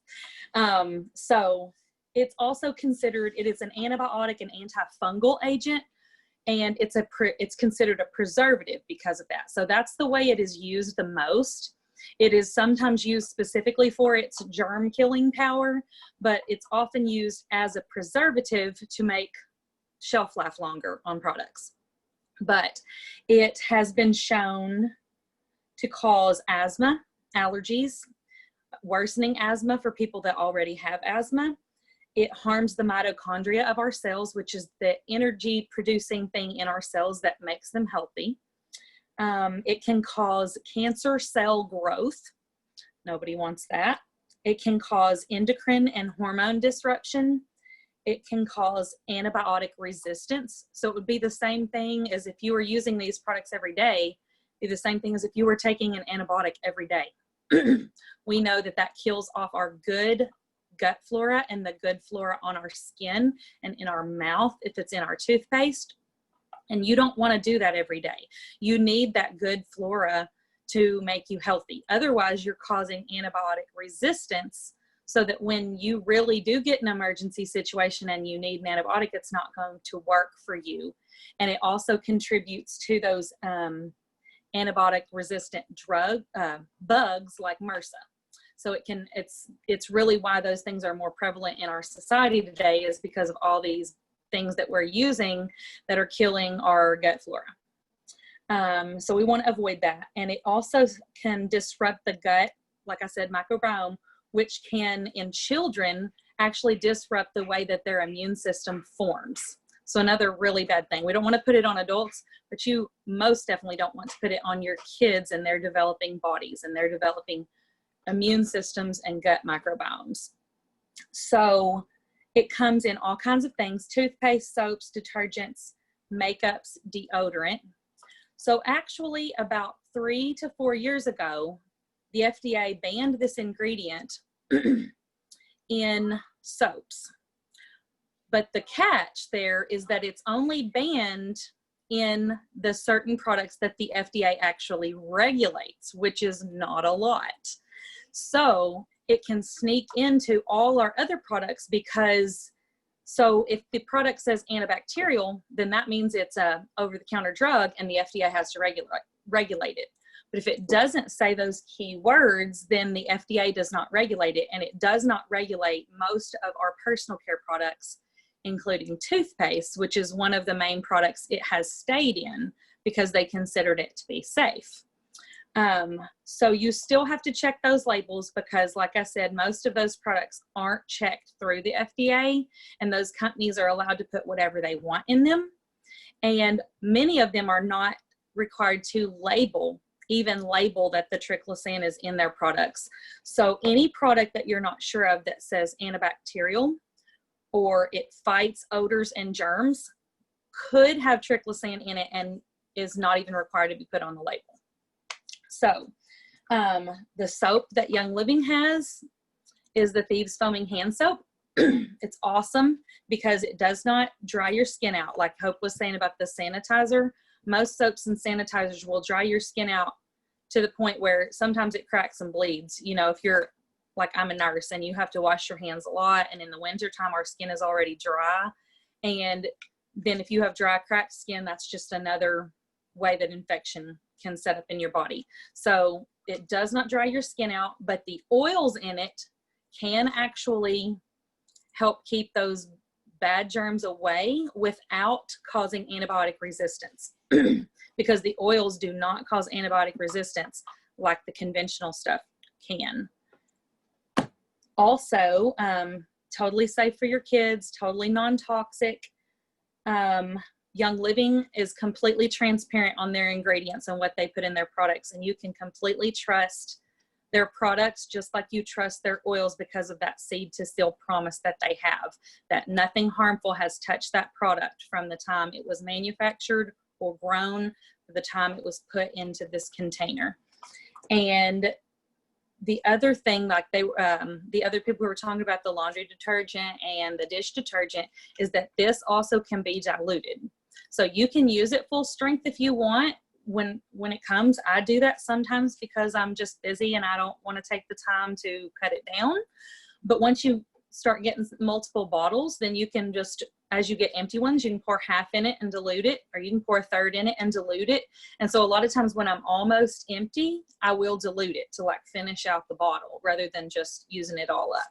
So it's also considered, it is an antibiotic and antifungal agent, and it's considered a preservative because of that. So that's the way it is used the most. It is sometimes used specifically for its germ killing power, but it's often used as a preservative to make shelf life longer on products. But it has been shown to cause asthma, allergies, worsening asthma for people that already have asthma. It harms the mitochondria of our cells, which is the energy producing thing in our cells that makes them healthy. It can cause cancer cell growth. Nobody wants that. It can cause endocrine and hormone disruption. it can cause antibiotic resistance. So it would be the same thing as if you were using these products every day, be the same thing as if you were taking an antibiotic every day. We know that that kills off our good gut flora and the good flora on our skin and in our mouth if it's in our toothpaste. And you don't want to do that every day. You need that good flora to make you healthy. Otherwise, you're causing antibiotic resistance, so that when you really do get an emergency situation and you need an antibiotic, it's not going to work for you. And it also contributes to those antibiotic resistant bugs like MRSA. So it's really why those things are more prevalent in our society today, is because of all these things that we're using that are killing our gut flora. So we want to avoid that. And it also can disrupt the gut, like I said, microbiome, which can, in children, actually disrupt the way that their immune system forms. So another really bad thing. We don't want to put it on adults, but you most definitely don't want to put it on your kids and their developing bodies and their developing immune systems and gut microbiomes. So it comes in all kinds of things: toothpaste, soaps, detergents, makeups, deodorant. So actually about 3 to 4 years ago, the FDA banned this ingredient in soaps. But the catch there is that it's only banned in the certain products that the FDA actually regulates, which is not a lot. So it can sneak into all our other products, because so if the product says antibacterial, then that means it's a over-the-counter drug and the FDA has to regulate it. But if it doesn't say those key words, then the FDA does not regulate it, and it does not regulate most of our personal care products, including toothpaste, which is one of the main products it has stayed in because they considered it to be safe. So you still have to check those labels, because like I said, most of those products aren't checked through the FDA, and those companies are allowed to put whatever they want in them. And many of them are not required to even label that the triclosan is in their products. So any product that you're not sure of that says antibacterial or it fights odors and germs could have triclosan in it and is not even required to be put on the label. So the soap that Young Living has is the Thieves Foaming Hand Soap. It's awesome because it does not dry your skin out. Like Hope was saying about the sanitizer, most soaps and sanitizers will dry your skin out to the point where sometimes it cracks and bleeds. You know, if you're like, I'm a nurse and you have to wash your hands a lot, and in the wintertime our skin is already dry, and then if you have dry, cracked skin, that's just another way that infection can set up in your body. So it does not dry your skin out, but the oils in it can actually help keep those bad germs away without causing antibiotic resistance. Because the oils do not cause antibiotic resistance like the conventional stuff can. Also, totally safe for your kids, totally non-toxic. Young Living is completely transparent on their ingredients and what they put in their products, and you can completely trust their products just like you trust their oils, because of that seed to seal promise that they have, that nothing harmful has touched that product from the time it was manufactured or grown to the time it was put into this container. And the other thing, like the other people who were talking about the laundry detergent and the dish detergent, is that this also can be diluted. So you can use it full strength if you want. When it comes, I do that sometimes because I'm just busy and I don't want to take the time to cut it down. But once you start getting multiple bottles, then you can just, as you get empty ones, you can pour half in it and dilute it, or you can pour a third in it and dilute it. And so a lot of times when I'm almost empty, I will dilute it to like finish out the bottle rather than just using it all up.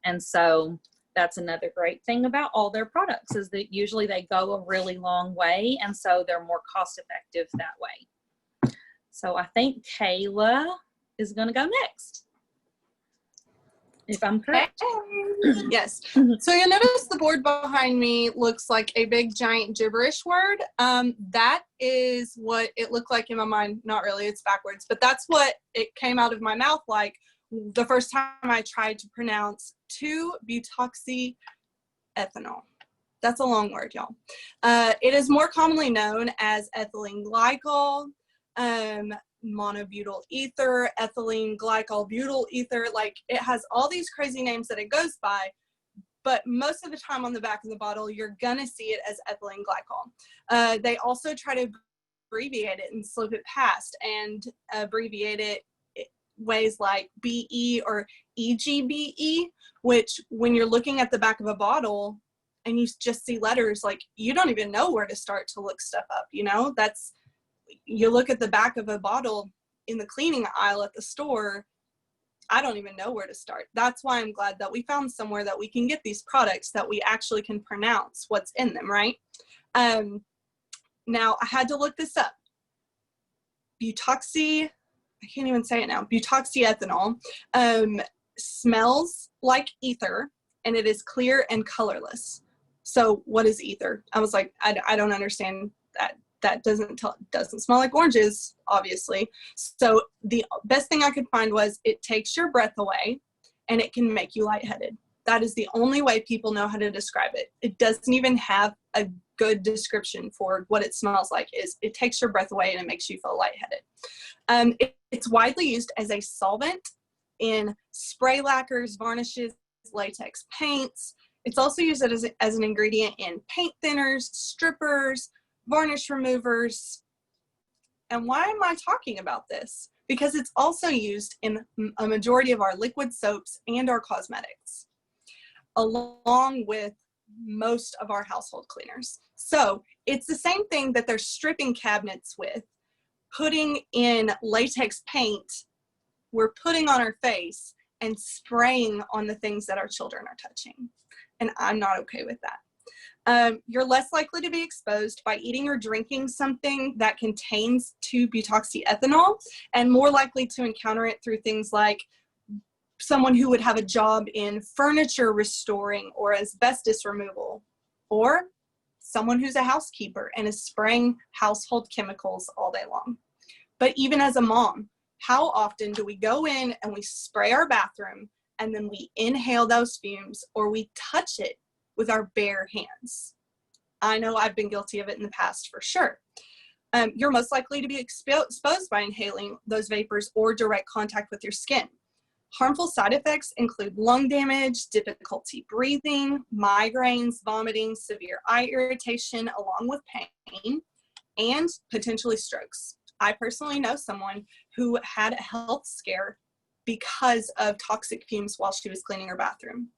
And so that's another great thing about all their products, is that usually they go a really long way, and so they're more cost effective that way. So I think Kayla is going to go next, if I'm correct. Yes. So you'll notice the board behind me looks like a big giant gibberish word. That is what it looked like in my mind. Not really, it's backwards, but that's what it came out of my mouth like the first time I tried to pronounce 2-butoxy ethanol. That's a long word, y'all. It is more commonly known as ethylene glycol, monobutyl ether, ethylene glycol butyl ether. Like, it has all these crazy names that it goes by, but most of the time on the back of the bottle, you're gonna see it as ethylene glycol. They also try to abbreviate it and slip it past and abbreviate it ways like BE or EGBE, which when you're looking at the back of a bottle and you just see letters, like, you don't even know where to start to look stuff up, you know? That's, you look at the back of a bottle in the cleaning aisle at the store, I don't even know where to start. That's why I'm glad that we found somewhere that we can get these products that we actually can pronounce what's in them, right? Now, I had to look this up. I can't even say it now, butoxyethanol smells like ether, and it is clear and colorless. So what is ether? I was like, I don't understand that. That doesn't smell like oranges, obviously. So the best thing I could find was it takes your breath away and it can make you lightheaded. That is the only way people know how to describe it. It doesn't even have a good description for what it smells like. Is it takes your breath away and it makes you feel lightheaded. It's widely used as a solvent in spray lacquers, varnishes, latex paints. It's also used as an ingredient in paint thinners, strippers, varnish removers. And why am I talking about this? Because it's also used in a majority of our liquid soaps and our cosmetics, along with most of our household cleaners. So it's the same thing that they're stripping cabinets with, putting in latex paint we're putting on our face and spraying on the things that our children are touching. And I'm not okay with that. You're less likely to be exposed by eating or drinking something that contains 2-butoxyethanol, and more likely to encounter it through things like someone who would have a job in furniture restoring or asbestos removal, or someone who's a housekeeper and is spraying household chemicals all day long. But even as a mom, how often do we go in and we spray our bathroom and then we inhale those fumes, or we touch it with our bare hands? I know I've been guilty of it in the past for sure. You're most likely to be exposed by inhaling those vapors or direct contact with your skin. Harmful side effects include lung damage, difficulty breathing, migraines, vomiting, severe eye irritation, along with pain, and potentially strokes. I personally know someone who had a health scare because of toxic fumes while she was cleaning her bathroom.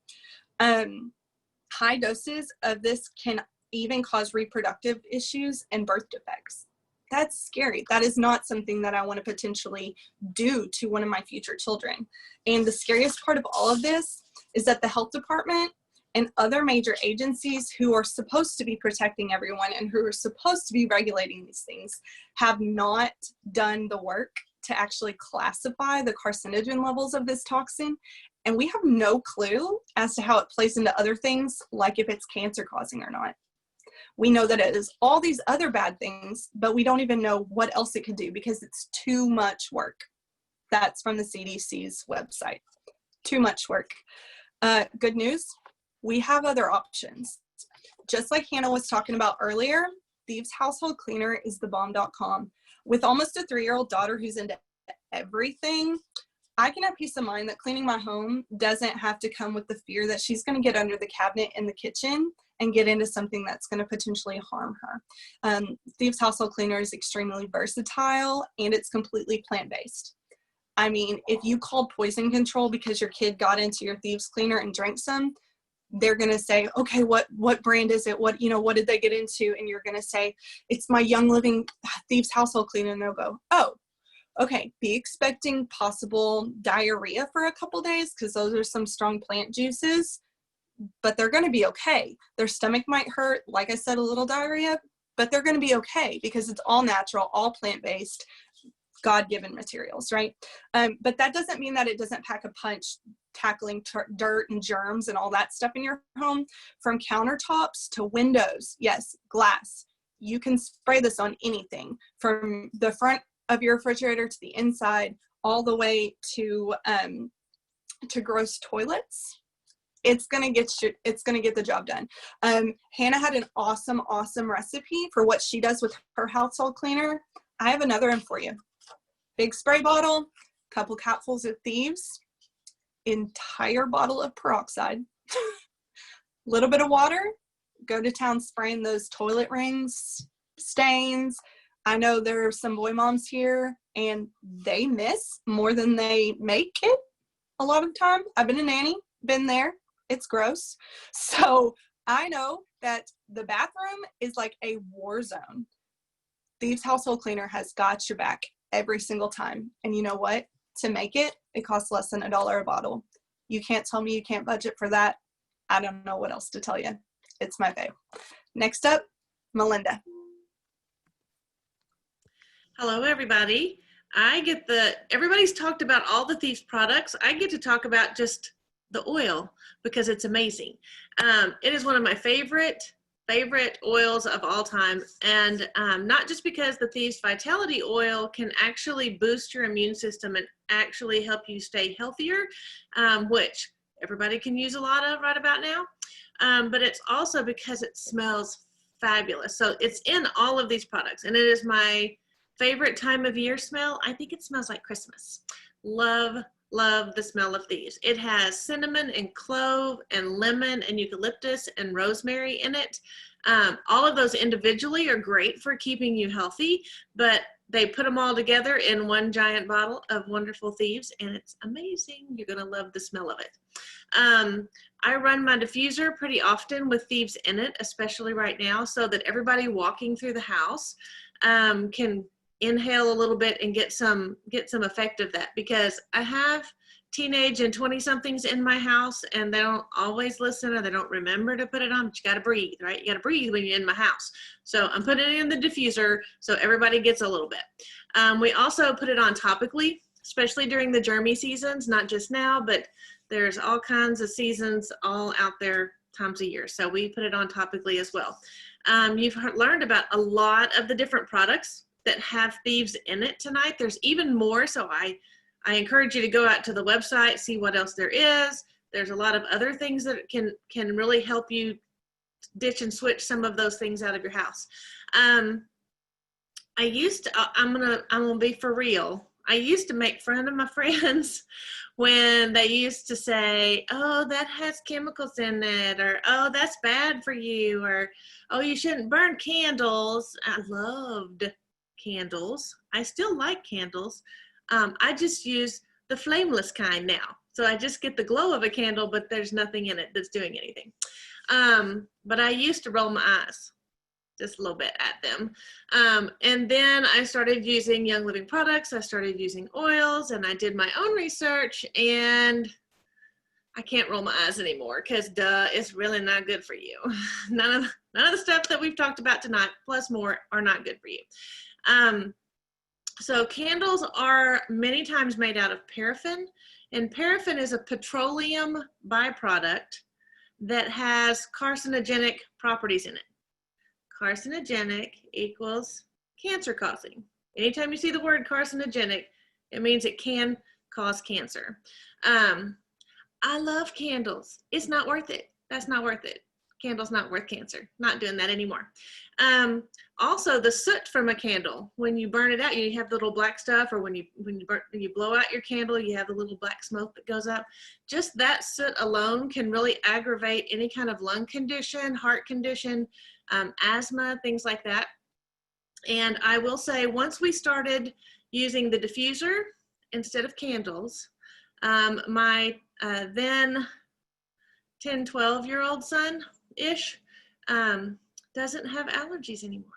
High doses of this can even cause reproductive issues and birth defects. That's scary. That is not something that I want to potentially do to one of my future children. And the scariest part of all of this is that the health department and other major agencies who are supposed to be protecting everyone and who are supposed to be regulating these things have not done the work to actually classify the carcinogen levels of this toxin. And we have no clue as to how it plays into other things, like if it's cancer causing or not. We know that it is all these other bad things, but we don't even know what else it could do because it's too much work. That's from the CDC's website. Too much work. Good news, we have other options. Just like Hannah was talking about earlier, Thieves Household Cleaner is thebomb.com. With almost a 3-year-old daughter who's into everything, I can have peace of mind that cleaning my home doesn't have to come with the fear that she's going to get under the cabinet in the kitchen and get into something that's going to potentially harm her. Thieves Household Cleaner is extremely versatile, and it's completely plant-based. I mean, if you called poison control because your kid got into your Thieves Cleaner and drank some, they're going to say, okay, what brand is it? What did they get into? And you're going to say, it's my Young Living Thieves Household Cleaner. And they'll go, oh, okay, be expecting possible diarrhea for a couple days because those are some strong plant juices, but they're going to be okay. Their stomach might hurt, like I said, a little diarrhea, but they're going to be okay because it's all natural, all plant-based, God-given materials, right? But that doesn't mean that it doesn't pack a punch tackling dirt and germs and all that stuff in your home, from countertops to windows. Yes, glass. You can spray this on anything, from the front of your refrigerator to the inside, all the way to gross toilets it's gonna get the job done. Hannah had an awesome recipe for what she does with her household cleaner. I have another one for you. Big spray bottle, couple capfuls of Thieves, entire bottle of peroxide, little bit of water, go to town spraying those toilet rings, stains. I know there are some boy moms here and they miss more than they make it a lot of the time. I've been a nanny, been there. It's gross. So I know that the bathroom is like a war zone. Thieves household cleaner has got your back every single time. And you know what? To make it, it costs less than $1 a bottle. You can't tell me you can't budget for that. I don't know what else to tell you. It's my fave. Next up, Melinda. Hello, everybody. Everybody's talked about all the Thieves products. I get to talk about just the oil because it's amazing. It is one of my favorite oils of all time. And not just because the Thieves Vitality Oil can actually boost your immune system and actually help you stay healthier, which everybody can use a lot of right about now. But it's also because it smells fabulous. So it's in all of these products, and it is my favorite time of year smell. I think it smells like Christmas. Love the smell of Thieves. It has cinnamon and clove and lemon and eucalyptus and rosemary in it. All of those individually are great for keeping you healthy, but they put them all together in one giant bottle of wonderful Thieves, and it's amazing. You're gonna love the smell of it. I run my diffuser pretty often with Thieves in it, especially right now, so that everybody walking through the house can inhale a little bit and get some effect of that, because I have teenage and 20-somethings in my house and they don't always listen or they don't remember to put it on, but you got to breathe, right? You got to breathe when you're in my house. So I'm putting it in the diffuser so everybody gets a little bit. We also put it on topically, especially during the germy seasons, not just now, but there's all kinds of seasons all out there times a year. So we put it on topically as well. You've learned about a lot of the different products that have Thieves in it tonight. There's even more, so I encourage you to go out to the website, see what else there is. There's a lot of other things that can really help you ditch and switch some of those things out of your house. I'm gonna be for real. I used to make fun of my friends when they used to say, oh, that has chemicals in it, or oh, that's bad for you, or oh, you shouldn't burn candles. I loved candles. I still like candles. I just use the flameless kind now. So I just get the glow of a candle, but there's nothing in it that's doing anything. But I used to roll my eyes just a little bit at them. And then I started using Young Living products. I started using oils, and I did my own research, and I can't roll my eyes anymore because duh, it's really not good for you. None of the stuff that we've talked about tonight, plus more, are not good for you. So candles are many times made out of paraffin, and paraffin is a petroleum byproduct that has carcinogenic properties in it. Carcinogenic equals cancer causing. Anytime you see the word carcinogenic, it means it can cause cancer. I love candles. It's not worth it. That's not worth it. Candle's not worth cancer. Not doing that anymore. Also, the soot from a candle, when you burn it out, you have the little black stuff, or when you blow out your candle, you have the little black smoke that goes up. Just that soot alone can really aggravate any kind of lung condition, heart condition, asthma, things like that. And I will say, once we started using the diffuser instead of candles, my then 10, 12-year-old son-ish doesn't have allergies anymore.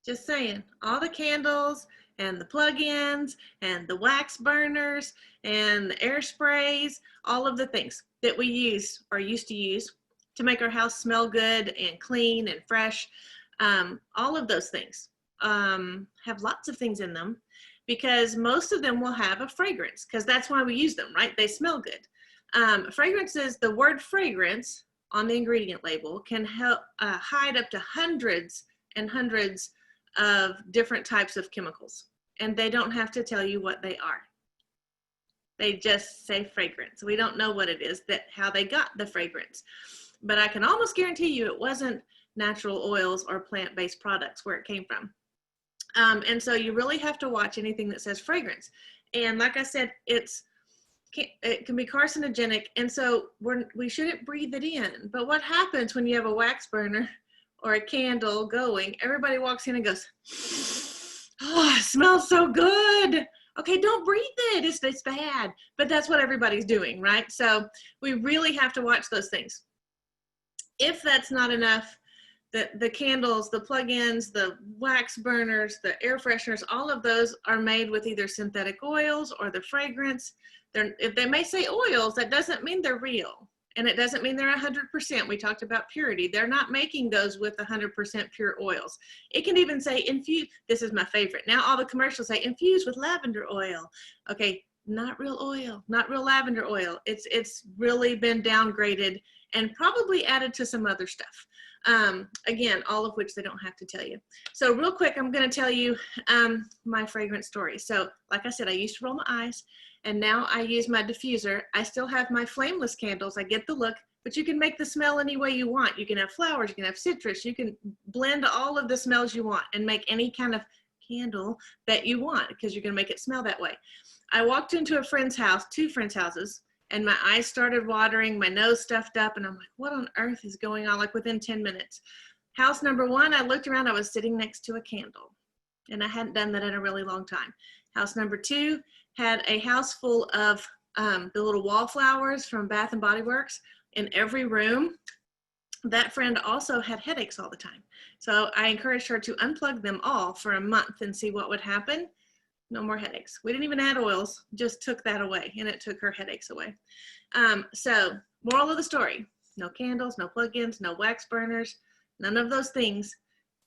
Just saying, all the candles and the plug-ins and the wax burners and the air sprays, all of the things that we use or used to use to make our house smell good and clean and fresh, all of those things have lots of things in them, because most of them will have a fragrance, because that's why we use them, right? They smell good. Fragrances, the word fragrance on the ingredient label can help hide up to hundreds and hundreds of different types of chemicals, and they don't have to tell you what they are. They just say fragrance. We don't know what it is, how they got the fragrance. But I can almost guarantee you it wasn't natural oils or plant-based products where it came from. And so you really have to watch anything that says fragrance. And like I said, it can be carcinogenic, and so we shouldn't breathe it in. But what happens when you have a wax burner or a candle going? Everybody walks in and goes, oh, it smells so good. Okay, don't breathe it. It's bad. But that's what everybody's doing, right? So we really have to watch those things. If that's not enough, the candles, the plug-ins, the wax burners, the air fresheners, all of those are made with either synthetic oils or the fragrance. If they may say oils, that doesn't mean they're real. And it doesn't mean they're 100%. We talked about purity. They're not making those with 100% pure oils. It can even say infused. This is my favorite. Now all the commercials say infused with lavender oil. Okay, not real oil, not real lavender oil. It's really been downgraded and probably added to some other stuff. Again, all of which they don't have to tell you. So real quick, I'm going to tell you my fragrance story. So like I said, I used to roll my eyes, and now I use my diffuser. I still have my flameless candles. I get the look, but you can make the smell any way you want. You can have flowers, you can have citrus, you can blend all of the smells you want and make any kind of candle that you want, because you're going to make it smell that way. I walked into a friend's house, 2 friends' houses, and my eyes started watering, my nose stuffed up, and I'm like, what on earth is going on? Like within 10 minutes. House number 1, I looked around, I was sitting next to a candle, and I hadn't done that in a really long time. House number 2 had a house full of the little wallflowers from Bath and Body Works in every room. That friend also had headaches all the time. So I encouraged her to unplug them all for a month and see what would happen. No more headaches. We didn't even add oils, just took that away, and it took her headaches away. So moral of the story, no candles, no plug-ins, no wax burners, none of those things.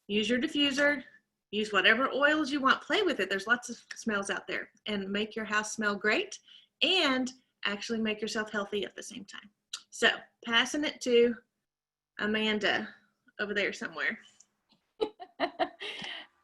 Use your diffuser, use whatever oils you want, play with it. There's lots of smells out there, and make your house smell great and actually make yourself healthy at the same time. So passing it to Amanda over there somewhere.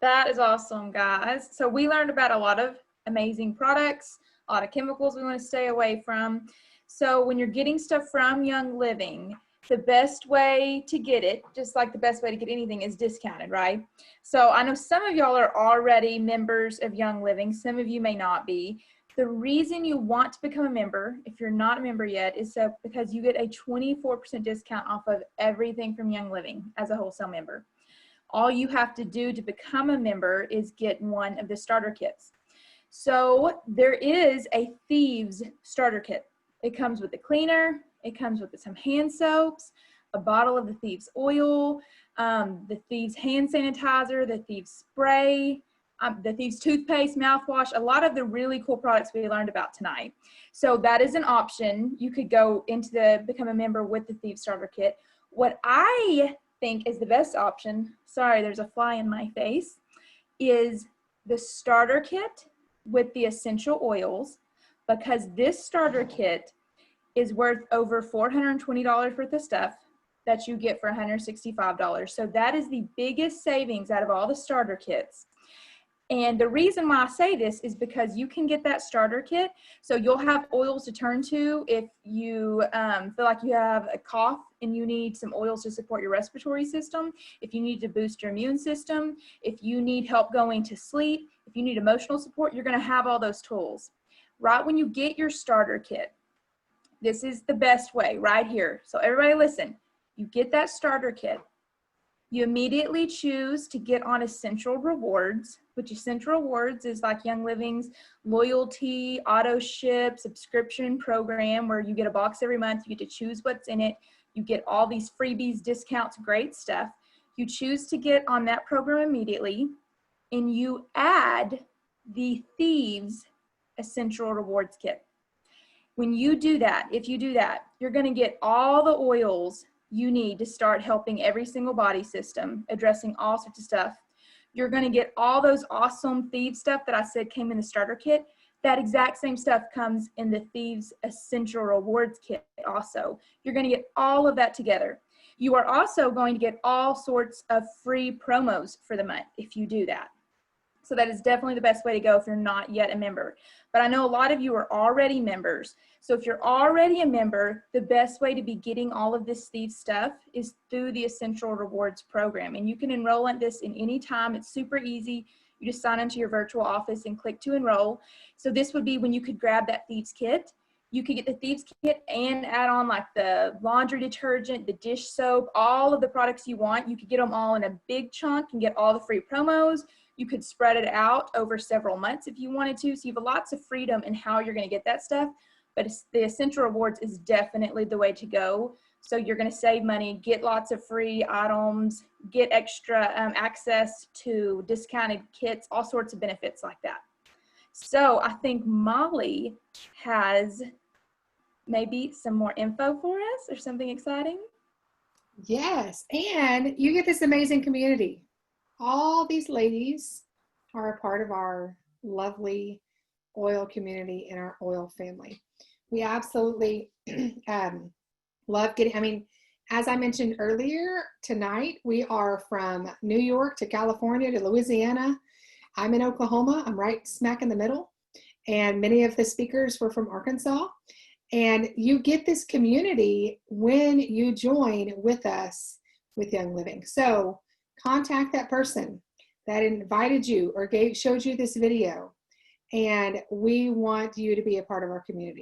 That is awesome, guys. So we learned about a lot of amazing products, a lot of chemicals we want to stay away from. So when you're getting stuff from Young Living, the best way to get it, just like the best way to get anything, is discounted, right? So I know some of y'all are already members of Young Living. Some of you may not be. The reason you want to become a member, if you're not a member yet, is so because you get a 24% discount off of everything from Young Living as a wholesale member. All you have to do to become a member is get one of the starter kits. So there is a Thieves starter kit. It comes with a cleaner, it comes with some hand soaps, a bottle of the Thieves oil, the Thieves hand sanitizer, the Thieves spray, the Thieves toothpaste, mouthwash, a lot of the really cool products we learned about tonight. So that is an option. You could go into become a member with the Thieves starter kit. What I think is the best option, sorry, there's a fly in my face, is the starter kit with the essential oils, because this starter kit is worth over $420 worth of stuff that you get for $165. So that is the biggest savings out of all the starter kits. And the reason why I say this is because you can get that starter kit, so you'll have oils to turn to if you feel like you have a cough and you need some oils to support your respiratory system, if you need to boost your immune system, if you need help going to sleep, if you need emotional support, you're going to have all those tools. Right when you get your starter kit, this is the best way right here. So everybody listen, you get that starter kit. You immediately choose to get on Essential Rewards, which Essential Rewards is like Young Living's loyalty, auto ship, subscription program where you get a box every month. You get to choose what's in it. You get all these freebies, discounts, great stuff. You choose to get on that program immediately, and you add the Thieves Essential Rewards Kit. When you do that, if you do that, you're going to get all the oils you need to start helping every single body system, addressing all sorts of stuff. You're going to get all those awesome Thieves stuff that I said came in the starter kit. That exact same stuff comes in the Thieves Essential Rewards Kit also. You're going to get all of that together. You are also going to get all sorts of free promos for the month if you do that. So that is definitely the best way to go if you're not yet a member. But I know a lot of you are already members. So if you're already a member, the best way to be getting all of this Thieves stuff is through the Essential Rewards program. And you can enroll in this in any time. It's super easy. You just sign into your virtual office and click to enroll. So this would be when you could grab that Thieves kit. You could get the Thieves kit and add on like the laundry detergent, the dish soap, all of the products you want. You could get them all in a big chunk and get all the free promos. You could spread it out over several months if you wanted to. So you have lots of freedom in how you're going to get that stuff. But the Essential Rewards is definitely the way to go. So you're going to save money, get lots of free items, get extra access to discounted kits, all sorts of benefits like that. So I think Molly has maybe some more info for us or something exciting. Yes, and you get this amazing community. All these ladies are a part of our lovely oil community and our oil family. We absolutely love getting, I mean, as I mentioned earlier, tonight we are from New York to California to Louisiana. I'm in Oklahoma. I'm right smack in the middle. And many of the speakers were from Arkansas. And you get this community when you join with us with Young Living. So contact that person that invited you or showed you this video. And we want you to be a part of our community.